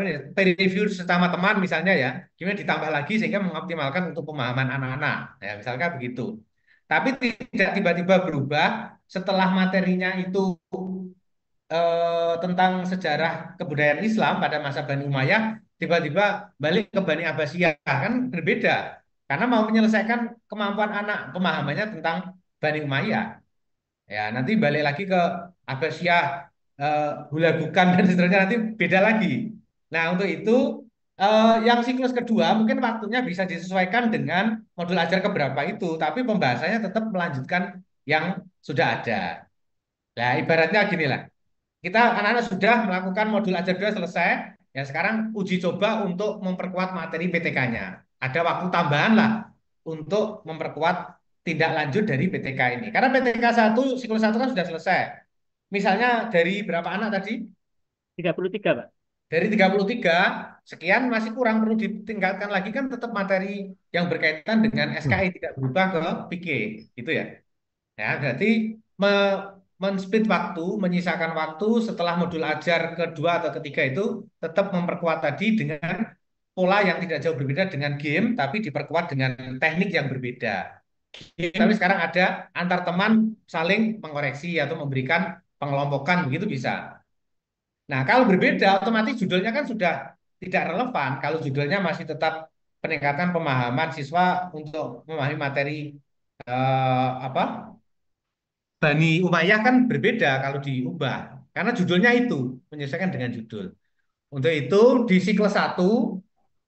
review sesama teman misalnya ya, gimana ditambah lagi sehingga mengoptimalkan untuk pemahaman anak-anak. Ya, misalkan begitu. Tapi tidak tiba-tiba berubah setelah materinya itu tentang sejarah kebudayaan Islam pada masa Bani Umayyah, tiba-tiba balik ke Bani Abbasiyah kan berbeda. Karena mau menyelesaikan kemampuan anak pemahamannya tentang Bani Umayyah. Ya, nanti balik lagi ke Abbasiyah, Hulagukan dan seterusnya nanti beda lagi. Nah, untuk itu yang siklus kedua mungkin waktunya bisa disesuaikan dengan modul ajar keberapa itu, tapi pembahasannya tetap melanjutkan yang sudah ada. Nah, ibaratnya gini lah. Kita anak-anak sudah melakukan modul ajar 2 selesai, ya sekarang uji coba untuk memperkuat materi PTK-nya. Ada waktu tambahan lah untuk memperkuat tindak lanjut dari PTK ini. Karena PTK 1, siklus 1 kan sudah selesai. Misalnya dari berapa anak tadi? 33 Pak. Dari 33, sekian masih kurang, perlu ditingkatkan lagi kan tetap materi yang berkaitan dengan SKI tidak berubah ke PK, gitu ya. Ya, berarti men-speed waktu, menyisakan waktu setelah modul ajar kedua atau ketiga itu tetap memperkuat tadi dengan pola yang tidak jauh berbeda dengan game, tapi diperkuat dengan teknik yang berbeda. Tapi sekarang ada antar teman saling mengoreksi atau memberikan pengelompokan, begitu bisa. Nah, kalau berbeda, otomatis judulnya kan sudah tidak relevan. Kalau judulnya masih tetap peningkatan pemahaman siswa untuk memahami materi apa Bani Umayyah kan berbeda kalau diubah karena judulnya itu menyesuaikan dengan judul. Untuk itu di siklus satu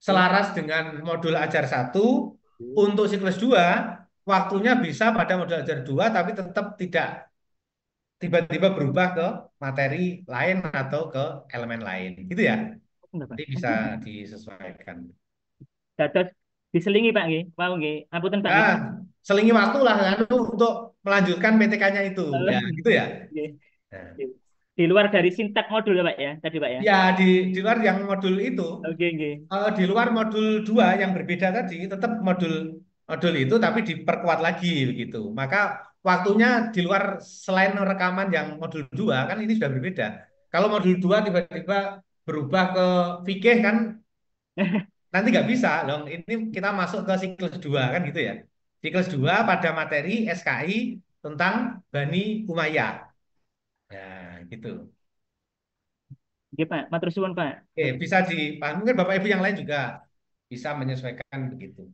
selaras dengan modul ajar satu, untuk siklus 2 waktunya bisa pada modul ajar 2 tapi tetap tidak tiba-tiba berubah ke materi lain atau ke elemen lain. Gitu ya. Nanti bisa disesuaikan. Dados diselingi Pak nggih. Mau nggih. Apunten Pak nggih. Ah, selingi waktu lah kan untuk melanjutkan PTK-nya itu. Ya, gitu ya. Nggih. Nah. Di luar dari sintak modul ya Pak ya, tadi Pak ya. Ya, di luar yang modul itu. Oke, nggih. Di luar modul 2 yang berbeda tadi, tetap modul modul itu tapi diperkuat lagi begitu. Maka waktunya di luar selain rekaman yang modul 2 kan ini sudah berbeda. Kalau modul 2 tiba-tiba berubah ke fikih kan nanti nggak bisa dong. Ini kita masuk ke siklus 2 kan gitu ya. Siklus 2 pada materi SKI tentang Bani Umayyah. Ya, gitu. Nggih Pak, matur suwun Pak. Oke, bisa dipahami. Mungkin Bapak Ibu yang lain juga bisa menyesuaikan begitu.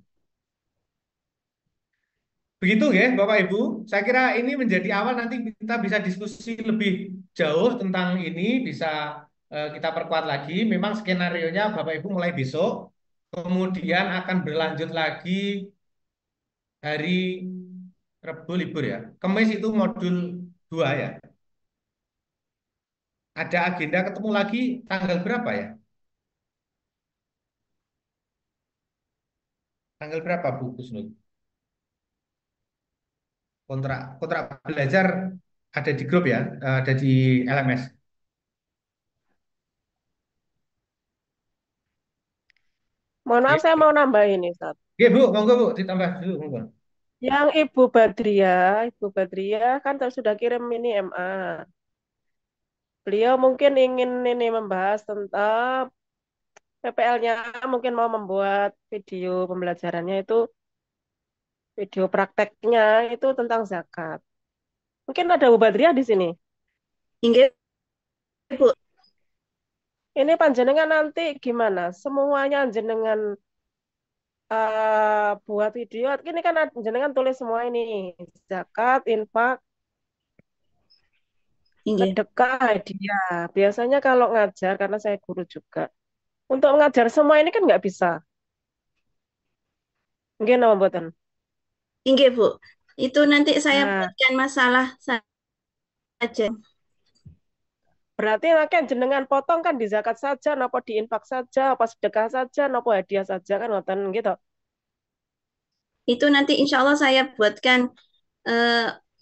Begitu ya, Bapak Ibu. Saya kira ini menjadi awal nanti kita bisa diskusi lebih jauh tentang ini, bisa kita perkuat lagi. Memang skenario-nya Bapak Ibu mulai besok, kemudian akan berlanjut lagi hari Rabu libur ya. Kamis itu modul 2 ya. Ada agenda ketemu lagi tanggal berapa ya? Tanggal berapa Bu Kusnul? Kontrak kontrak belajar ada di grup ya, ada di LMS. Mohon maaf, saya mau nambah ini, Ustaz. Iya Bu, monggo Bu, ditambah dulu monggo. Yang Ibu Badriah kan sudah kirim ini MA. Beliau mungkin ingin ini membahas tentang PPL-nya, mungkin mau membuat video pembelajarannya itu, video prakteknya itu tentang zakat. Mungkin ada Bu Badriah di sini. Inggih, Bu. Ini panjenengan nanti gimana? Semuanya jenengan buat video. Ini kan jenengan tulis semua ini. Zakat, infak, Inggih. sedekah, hadiah. Biasanya kalau ngajar, karena saya guru juga, untuk mengajar semua ini kan nggak bisa. Mungkin nama buatan. Inggih, Bu. Itu nanti saya Nah, buatkan masalah saja. berarti akan jenengan potong kan di zakat saja, nopo di infak saja, apa sedekah saja, nopo hadiah saja kan ngoten gitu. Itu nanti insya Allah saya buatkan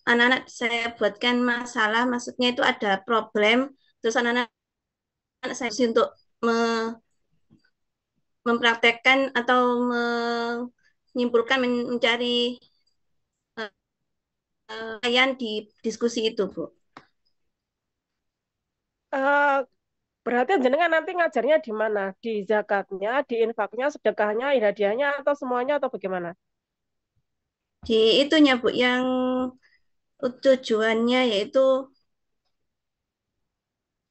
anak-anak saya buatkan masalah, maksudnya itu ada problem, terus anak-anak saya untuk mempraktekkan atau menyimpulkan mencari di diskusi itu, Bu. Eh, berarti jenengan nanti ngajarnya di mana? Di zakatnya, di infaknya, sedekahnya, hadiahnya, atau semuanya atau bagaimana? Di itunya, Bu, yang tujuannya yaitu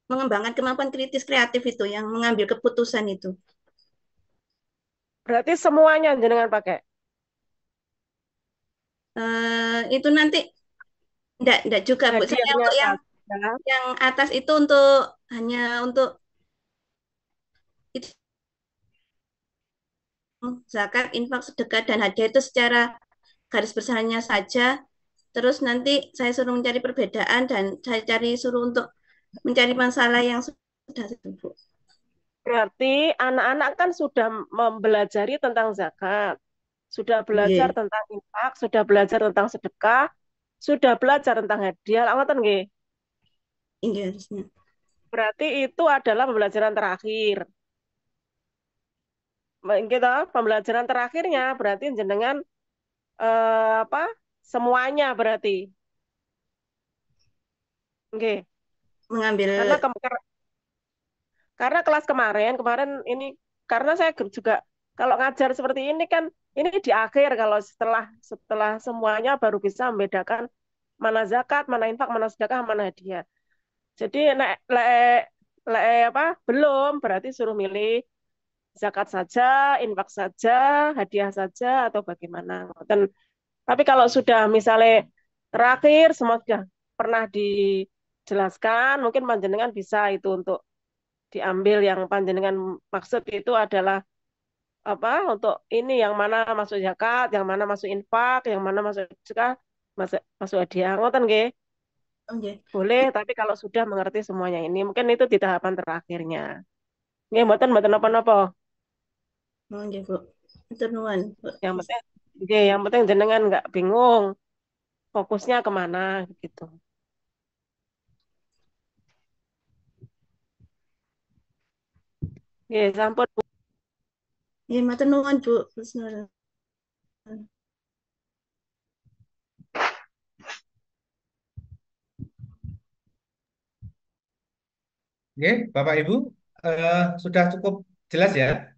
mengembangkan kemampuan kritis kreatif itu, yang mengambil keputusan itu. Berarti semuanya jenengan pakai. Itu nanti enggak juga, Bu. Saya Hadiahnya untuk saja. yang atas itu untuk hanya untuk itu, zakat, infak, sedekah, dan hadiah itu secara garis besarnya saja. Terus nanti saya suruh mencari perbedaan dan saya suruh untuk mencari masalah yang sudah itu, Bu. Berarti anak-anak kan sudah mempelajari tentang zakat, sudah belajar Iya, tentang infak, sudah belajar tentang sedekah, sudah belajar tentang hadiah. Ngoten nggih. iya harusnya. Berarti itu adalah pembelajaran terakhir. Gitu, pembelajaran terakhirnya berarti jenengan apa? Semuanya berarti. Nggih. Mengambil Karena kelas kemarin ini karena saya juga kalau ngajar seperti ini kan ini di akhir, kalau setelah setelah semuanya baru bisa membedakan mana zakat, mana infak, mana sedekah, mana hadiah. Jadi apa belum berarti suruh milih zakat saja, infak saja, hadiah saja atau bagaimana. Dan tapi kalau sudah misalnya terakhir semua sudah pernah dijelaskan, mungkin panjenengan bisa itu untuk diambil yang panjenengan maksud itu adalah apa untuk ini yang mana masuk zakat, yang mana masuk infak, yang mana masuk sedekah, masuk masuk hadiah. Ngoten nggih. Oke. Boleh, tapi kalau sudah mengerti semuanya ini, mungkin itu di tahapan terakhirnya. Nggih, mboten napa-napa. Oke, Bu. Matur nuwun, Bu. Yang penting nggih, yang penting jenengan nggak bingung fokusnya kemana gitu. Nggih, sampun Bu. Nggih, matur nuwun, Bu. Terus nuwun. Oke, Bapak Ibu, sudah cukup jelas ya.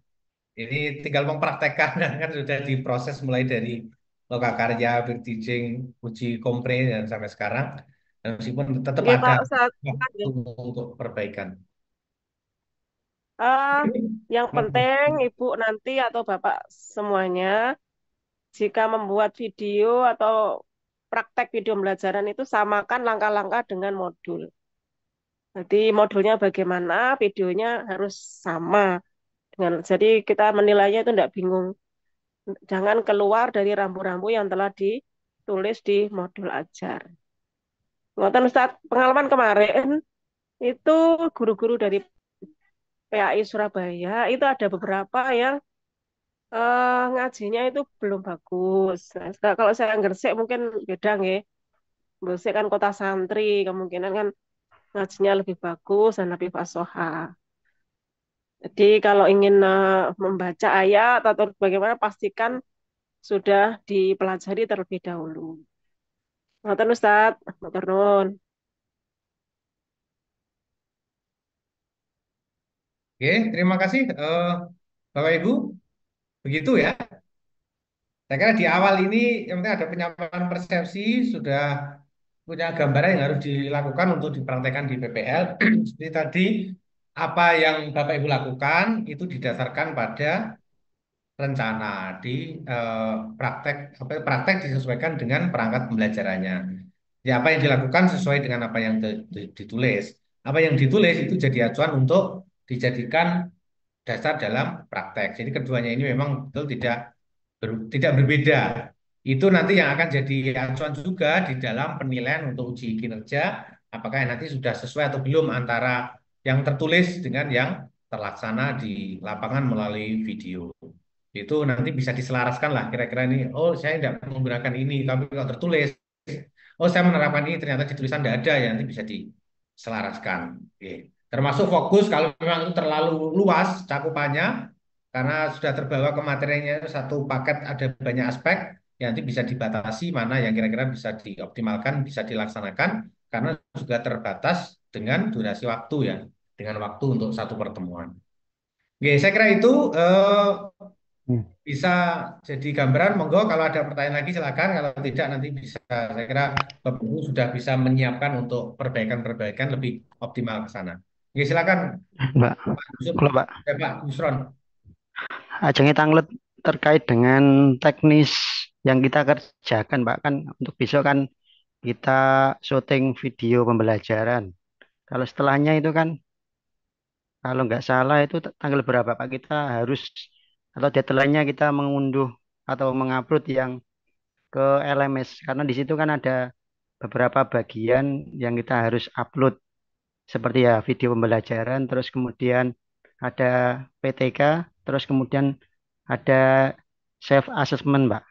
Ini tinggal mempraktekkan kan sudah diproses mulai dari lokakarya, peer teaching, uji kompre dan sampai sekarang. Dan meskipun tetap Nggih, ada Pak Ustaz. waktu untuk perbaikan. Ah, yang penting Ibu nanti atau Bapak semuanya jika membuat video atau praktek video pembelajaran itu samakan langkah-langkah dengan modul. Jadi modulnya bagaimana, videonya harus sama dengan. Jadi kita menilainya itu tidak bingung. Jangan keluar dari rambu-rambu yang telah ditulis di modul ajar. Ngoten Ustaz, pengalaman kemarin itu guru-guru dari PAI Surabaya itu ada beberapa yang ngajinya itu belum bagus. Nah, kalau saya Gresik mungkin beda nggih. Gresik kan kota santri, kemungkinan kan ngajinya lebih bagus dan lebih fasoha. Jadi kalau ingin membaca ayat atau bagaimana pastikan sudah dipelajari terlebih dahulu. Ngoten Ustaz, matur nuwun. Oke, terima kasih Bapak Ibu. Begitu ya. Saya kira di awal ini yang penting ada penyampaian persepsi, sudah punya gambaran yang harus dilakukan untuk dipraktekkan di PPL. Seperti tadi, apa yang Bapak Ibu lakukan itu didasarkan pada rencana di praktek, praktek disesuaikan dengan perangkat pembelajarannya. Ya, apa yang dilakukan sesuai dengan apa yang ditulis. Apa yang ditulis itu jadi acuan untuk dijadikan dasar dalam praktek. Jadi keduanya ini memang betul tidak berbeda. Itu nanti yang akan jadi acuan juga di dalam penilaian untuk uji kinerja, apakah yang nanti sudah sesuai atau belum antara yang tertulis dengan yang terlaksana di lapangan melalui video. Itu nanti bisa diselaraskan lah kira-kira ini, oh saya tidak menggunakan ini, tapi kalau tertulis, oh saya menerapkan ini, ternyata di tulisan tidak ada, ya nanti bisa diselaraskan. Oke. Termasuk fokus kalau memang itu terlalu luas cakupannya, karena sudah terbawa ke materinya itu satu paket ada banyak aspek, ya nanti bisa dibatasi mana yang kira-kira bisa dioptimalkan, bisa dilaksanakan, karena juga terbatas dengan durasi waktu ya, dengan waktu untuk satu pertemuan. Oke, saya kira itu bisa jadi gambaran. Monggo kalau ada pertanyaan lagi silakan, kalau tidak nanti bisa, saya kira Bapak Ibu sudah bisa menyiapkan untuk perbaikan-perbaikan lebih optimal ke sana. Oke, silakan Mbak, Pak Yusuf, kalau Mbak, Pak Yusron. ajengnya tanglet terkait dengan teknis yang kita kerjakan, Mbak, kan untuk besok kan kita syuting video pembelajaran. Kalau setelahnya itu kan, kalau nggak salah itu tanggal berapa, Pak? Kita harus, atau deadline-nya kita mengunduh atau mengupload yang ke LMS. Karena di situ kan ada beberapa bagian yang kita harus upload. Seperti ya video pembelajaran, terus kemudian ada PTK, terus kemudian ada self assessment, Pak.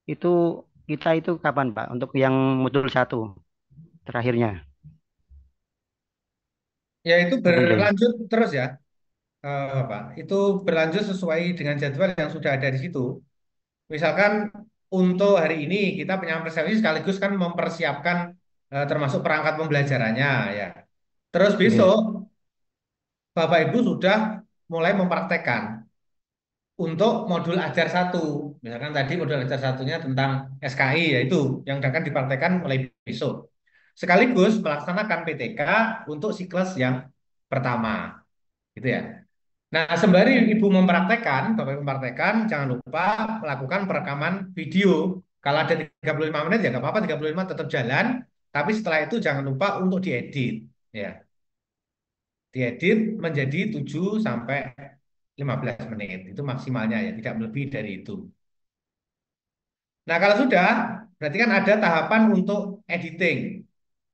Itu kita itu kapan, Pak? Untuk yang modul 1 terakhirnya. Ya itu Ngoten lho. berlanjut terus ya, Pak. Itu berlanjut sesuai dengan jadwal yang sudah ada di situ. Misalkan untuk hari ini kita penyampaian persepsi sekaligus kan mempersiapkan termasuk perangkat pembelajarannya ya. Terus Nggih. besok Bapak Ibu sudah mulai mempraktekkan untuk modul ajar satu. Misalkan tadi modul ajar satunya tentang SKI, yaitu yang akan dipraktekkan mulai besok. Sekaligus melaksanakan PTK untuk siklus yang pertama, gitu ya. Nah, sembari Ibu mempraktekkan, Bapak Ibu mempraktekkan, jangan lupa melakukan perekaman video. Kalau ada 35 menit ya nggak apa-apa, 35 tetap jalan. Tapi setelah itu jangan lupa untuk diedit, ya. Diedit menjadi 7 sampai 15 menit. Itu maksimalnya ya, tidak lebih dari itu. Nah, kalau sudah, berarti kan ada tahapan untuk editing.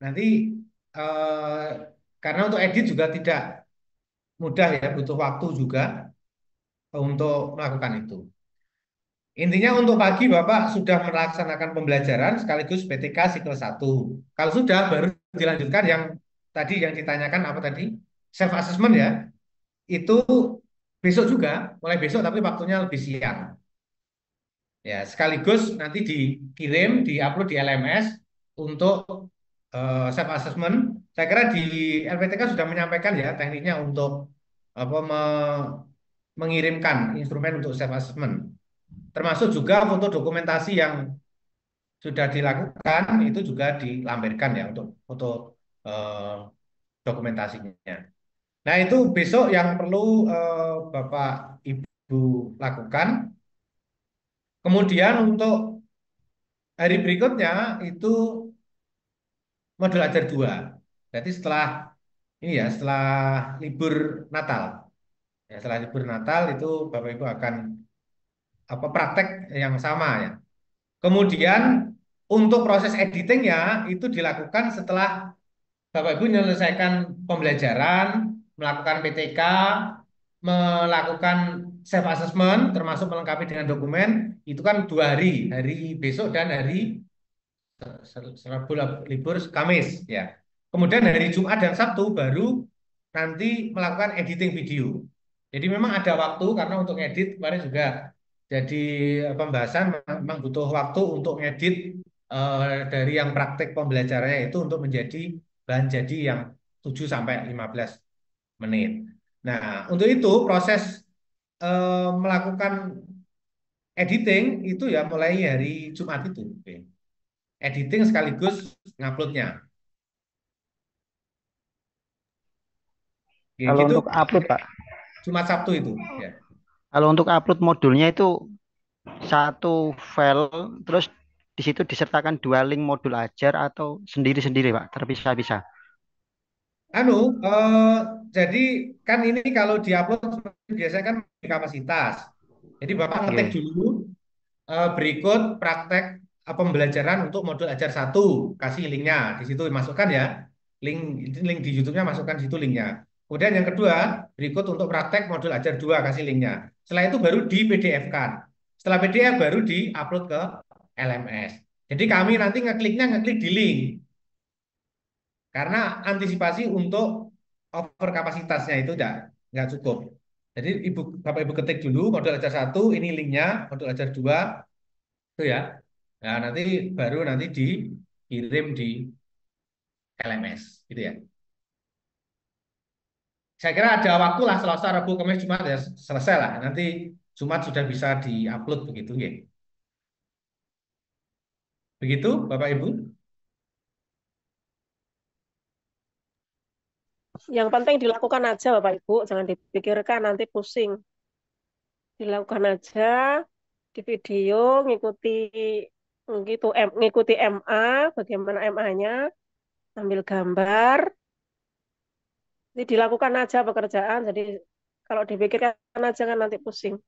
Nanti eh, karena untuk edit juga tidak mudah ya, butuh waktu juga untuk melakukan itu. Intinya untuk pagi Bapak sudah melaksanakan pembelajaran sekaligus PTK siklus 1. Kalau sudah baru dilanjutkan yang tadi yang ditanyakan apa tadi? Self assessment ya. Itu besok juga, mulai besok tapi waktunya lebih siang. Ya, sekaligus nanti dikirim, diupload di LMS untuk self assessment. Saya kira di LPTK sudah menyampaikan ya tekniknya untuk apa mengirimkan instrumen untuk self assessment. Termasuk juga foto dokumentasi yang sudah dilakukan itu juga dilampirkan ya untuk foto eh, dokumentasinya. Nah, itu besok yang perlu Bapak Ibu lakukan. Kemudian untuk hari berikutnya itu modul ajar 2. Jadi setelah ini ya, setelah libur Natal. Ya, setelah libur Natal itu Bapak Ibu akan apa praktek yang sama ya. Kemudian untuk proses editingnya itu dilakukan setelah Bapak Ibu menyelesaikan pembelajaran, melakukan PTK, melakukan self assessment, termasuk melengkapi dengan dokumen, itu kan 2 hari, hari besok dan hari Rabu libur Kamis ya. Kemudian hari Jumat dan Sabtu baru nanti melakukan editing video. Jadi memang ada waktu karena untuk ngedit kemarin juga jadi pembahasan memang butuh waktu untuk ngedit dari yang praktek pembelajarannya itu untuk menjadi bahan jadi yang 7 sampai 15 menit. Nah, untuk itu proses melakukan editing itu ya mulai hari Jumat itu. Oke. Editing sekaligus nguploadnya. Ya, Kalau gitu untuk upload, Pak, Jumat Sabtu itu ya. kalau untuk upload modulnya itu satu file, terus di situ disertakan 2 link modul ajar atau sendiri-sendiri, Pak, terpisah-pisah. Anu, eh, jadi kan ini kalau diupload biasanya kan di kapasitas. Jadi Bapak ngetik Oke. dulu berikut praktek pembelajaran untuk modul ajar 1, kasih linknya di situ masukkan ya. Link di YouTube-nya masukkan di situ linknya. Kemudian yang kedua, berikut untuk praktek modul ajar 2 kasih linknya. Setelah itu baru di PDF-kan. Setelah PDF baru di-upload ke LMS. Jadi kami nanti ngeklik di link. Karena antisipasi untuk over kapasitasnya itu nggak cukup. Jadi Bapak Ibu ketik dulu modul ajar 1, ini linknya, modul ajar 2, itu ya. Nah, nanti baru nanti dikirim di LMS, gitu ya. Saya kira ada waktu lah Selasa, Rabu, Kamis, Jumat ya selesai lah. Nanti Jumat sudah bisa diupload begitu ya. Begitu Bapak Ibu. Yang penting dilakukan aja Bapak Ibu, jangan dipikirkan nanti pusing. Dilakukan aja di video, ngikuti gitu, ngikuti MA, bagaimana MA-nya, ambil gambar, ini dilakukan aja pekerjaan. Jadi kalau dipikirkan aja kan nanti pusing.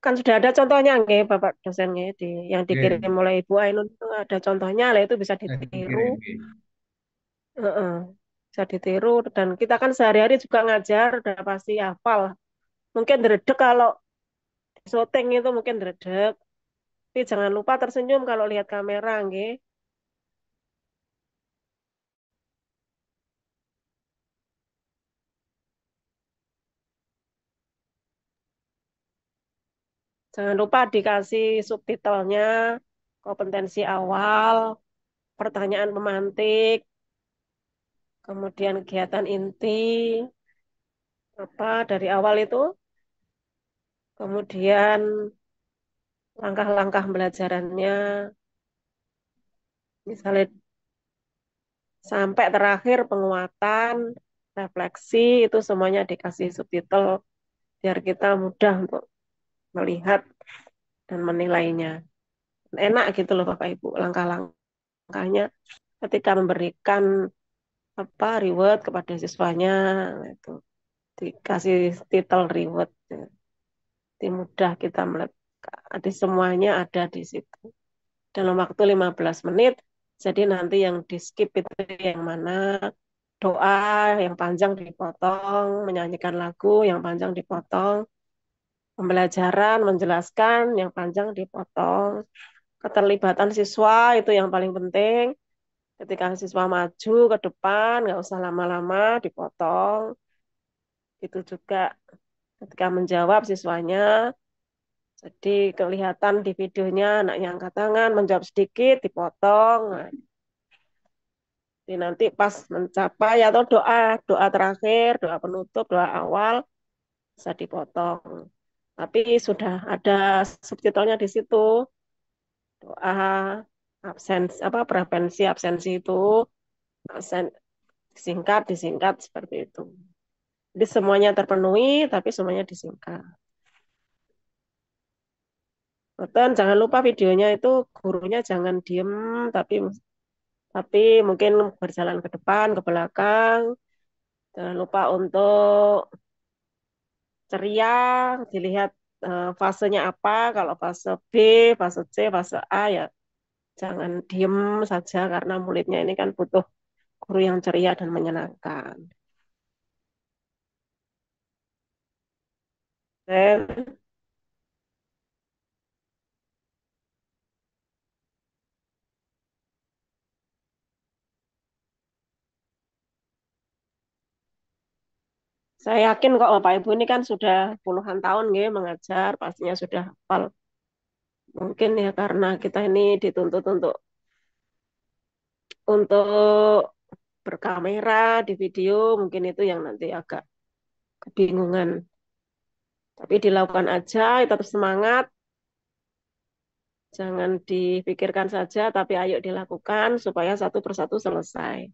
Kan sudah ada contohnya nggih Bapak dosennya yang dikirim Oke, oleh Ibu Ainun itu ada contohnya lah itu bisa ditiru. dikirim. Oke. Heeh. Bisa ditiru dan kita kan sehari-hari juga ngajar udah pasti hafal. Mungkin dredeg kalau syuting itu mungkin dredeg. Tapi jangan lupa tersenyum kalau lihat kamera nggih. Jangan lupa dikasih subtitlenya, kompetensi awal, pertanyaan pemantik, kemudian kegiatan inti, apa dari awal itu, kemudian langkah-langkah pembelajarannya, misalnya sampai terakhir penguatan, refleksi, itu semuanya dikasih subtitle biar kita mudah untuk melihat dan menilainya. Enak gitu loh Bapak Ibu, langkah-langkah. langkah-langkahnya ketika memberikan apa reward kepada siswanya itu dikasih titel reward. Jadi mudah kita melihat ada semuanya ada di situ dalam waktu 15 menit. Jadi nanti yang di skip itu yang mana, doa yang panjang dipotong, menyanyikan lagu yang panjang dipotong, pembelajaran menjelaskan yang panjang dipotong, keterlibatan siswa itu yang paling penting. Ketika siswa maju ke depan, nggak usah lama-lama dipotong. Itu juga ketika menjawab siswanya, jadi kelihatan di videonya anaknya angkat tangan, menjawab sedikit, dipotong. Nah, jadi nanti pas mencapai atau doa terakhir, doa penutup, doa awal bisa dipotong. Tapi sudah ada subtitlenya di situ. Doa absensi apa prevensi absensi itu absen, disingkat seperti itu. Jadi semuanya terpenuhi, tapi semuanya disingkat. Betul, jangan lupa videonya itu gurunya jangan diem, tapi tapi mungkin berjalan ke depan, ke belakang. Jangan lupa untuk ceria, dilihat fasenya apa. Kalau fase B, fase C, fase A ya jangan diem saja karena muridnya ini kan butuh guru yang ceria dan menyenangkan. Dan saya yakin kok Bapak Ibu ini kan sudah puluhan tahun nggih mengajar, pastinya sudah hafal. Mungkin ya karena kita ini dituntut untuk berkamera di video, mungkin itu yang nanti agak kebingungan. Tapi dilakukan aja, tetap semangat, jangan dipikirkan saja, tapi ayo dilakukan supaya satu persatu selesai.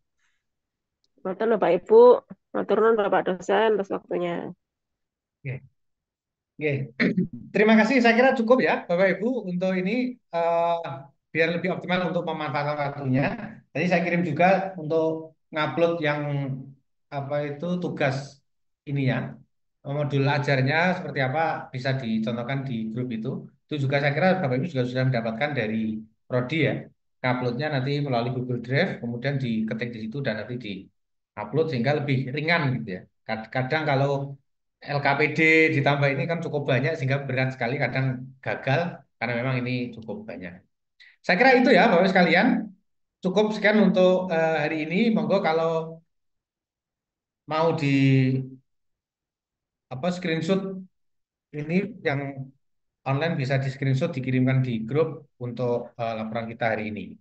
Matur Bapak Ibu, matur nuwun Bapak dosen atas waktunya. Oke. Oke. Terima kasih. Saya kira cukup ya, Bapak Ibu, untuk ini biar lebih optimal untuk memanfaatkan waktunya. Tadi saya kirim juga untuk ngupload yang apa itu tugas ini ya, modul ajarnya seperti apa bisa dicontohkan di grup itu. Itu juga saya kira Bapak Ibu juga sudah mendapatkan dari Prodi ya. Uploadnya nanti melalui Google Drive, kemudian diketik di situ dan nanti di-upload sehingga lebih ringan gitu ya. Kadang kalau LKPD ditambah ini kan cukup banyak sehingga berat sekali kadang gagal karena memang ini cukup banyak. Saya kira itu ya Bapak sekalian. Cukup sekian untuk hari ini. Monggo kalau mau di apa screenshot ini yang online bisa di screenshot dikirimkan di grup untuk laporan kita hari ini.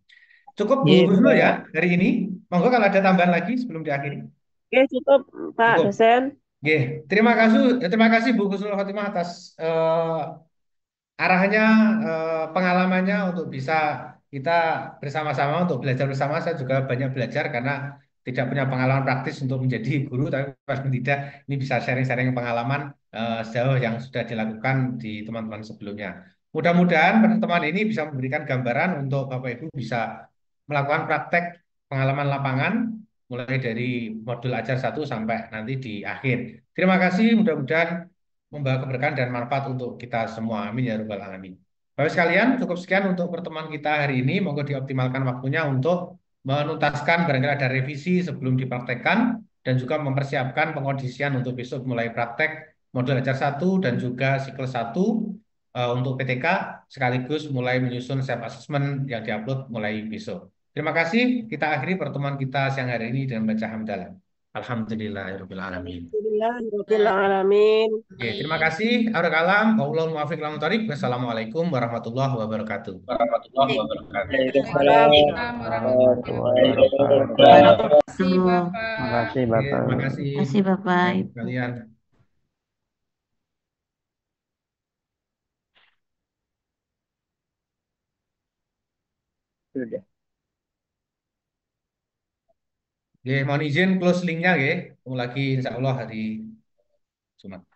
Cukup Bu Iya, Husnul ya Pak. hari ini. Monggo kalau ada tambahan lagi sebelum diakhiri. Oke, cukup Pak Cukup. dosen. Oke, terima kasih Bu Husnul Khotimah atas arahnya, pengalamannya untuk bisa kita bersama-sama untuk belajar bersama. Saya juga banyak belajar karena tidak punya pengalaman praktis untuk menjadi guru, tapi paling tidak ini bisa sharing-sharing pengalaman sejauh yang sudah dilakukan di teman-teman sebelumnya. Mudah-mudahan pertemuan ini bisa memberikan gambaran untuk Bapak Ibu bisa melakukan praktek pengalaman lapangan mulai dari modul ajar 1 sampai nanti di akhir. Terima kasih, mudah-mudahan membawa keberkahan dan manfaat untuk kita semua. Amin ya rabbal alamin. Bapak sekalian, cukup sekian untuk pertemuan kita hari ini. Monggo dioptimalkan waktunya untuk menuntaskan barangkali ada revisi sebelum dipraktekkan dan juga mempersiapkan pengondisian untuk besok mulai praktek modul ajar 1 dan juga siklus 1 untuk PTK sekaligus mulai menyusun self assessment yang diupload mulai besok. Terima kasih. Kita akhiri pertemuan kita siang hari ini dengan baca hamdalah. Alhamdulillahirabbil alamin. Alhamdulillahirobbilalamin. Oke, terima kasih. Ada kalam. Wallahul muwaffiq ila thoriq. Wassalamualaikum warahmatullahi wabarakatuh. Waalaikumsalam. Waalaikumsalam warahmatullahi Warahmatullahi wabarakatuh. wabarakatuh. Terima kasih Bapak. Terima kasih, Oke, Bapak. terima kasih. Kasih Bapak. Kalian. Sudah. Oke, mohon izin close linknya, ya. Ketemu lagi insya Allah hari Jumat.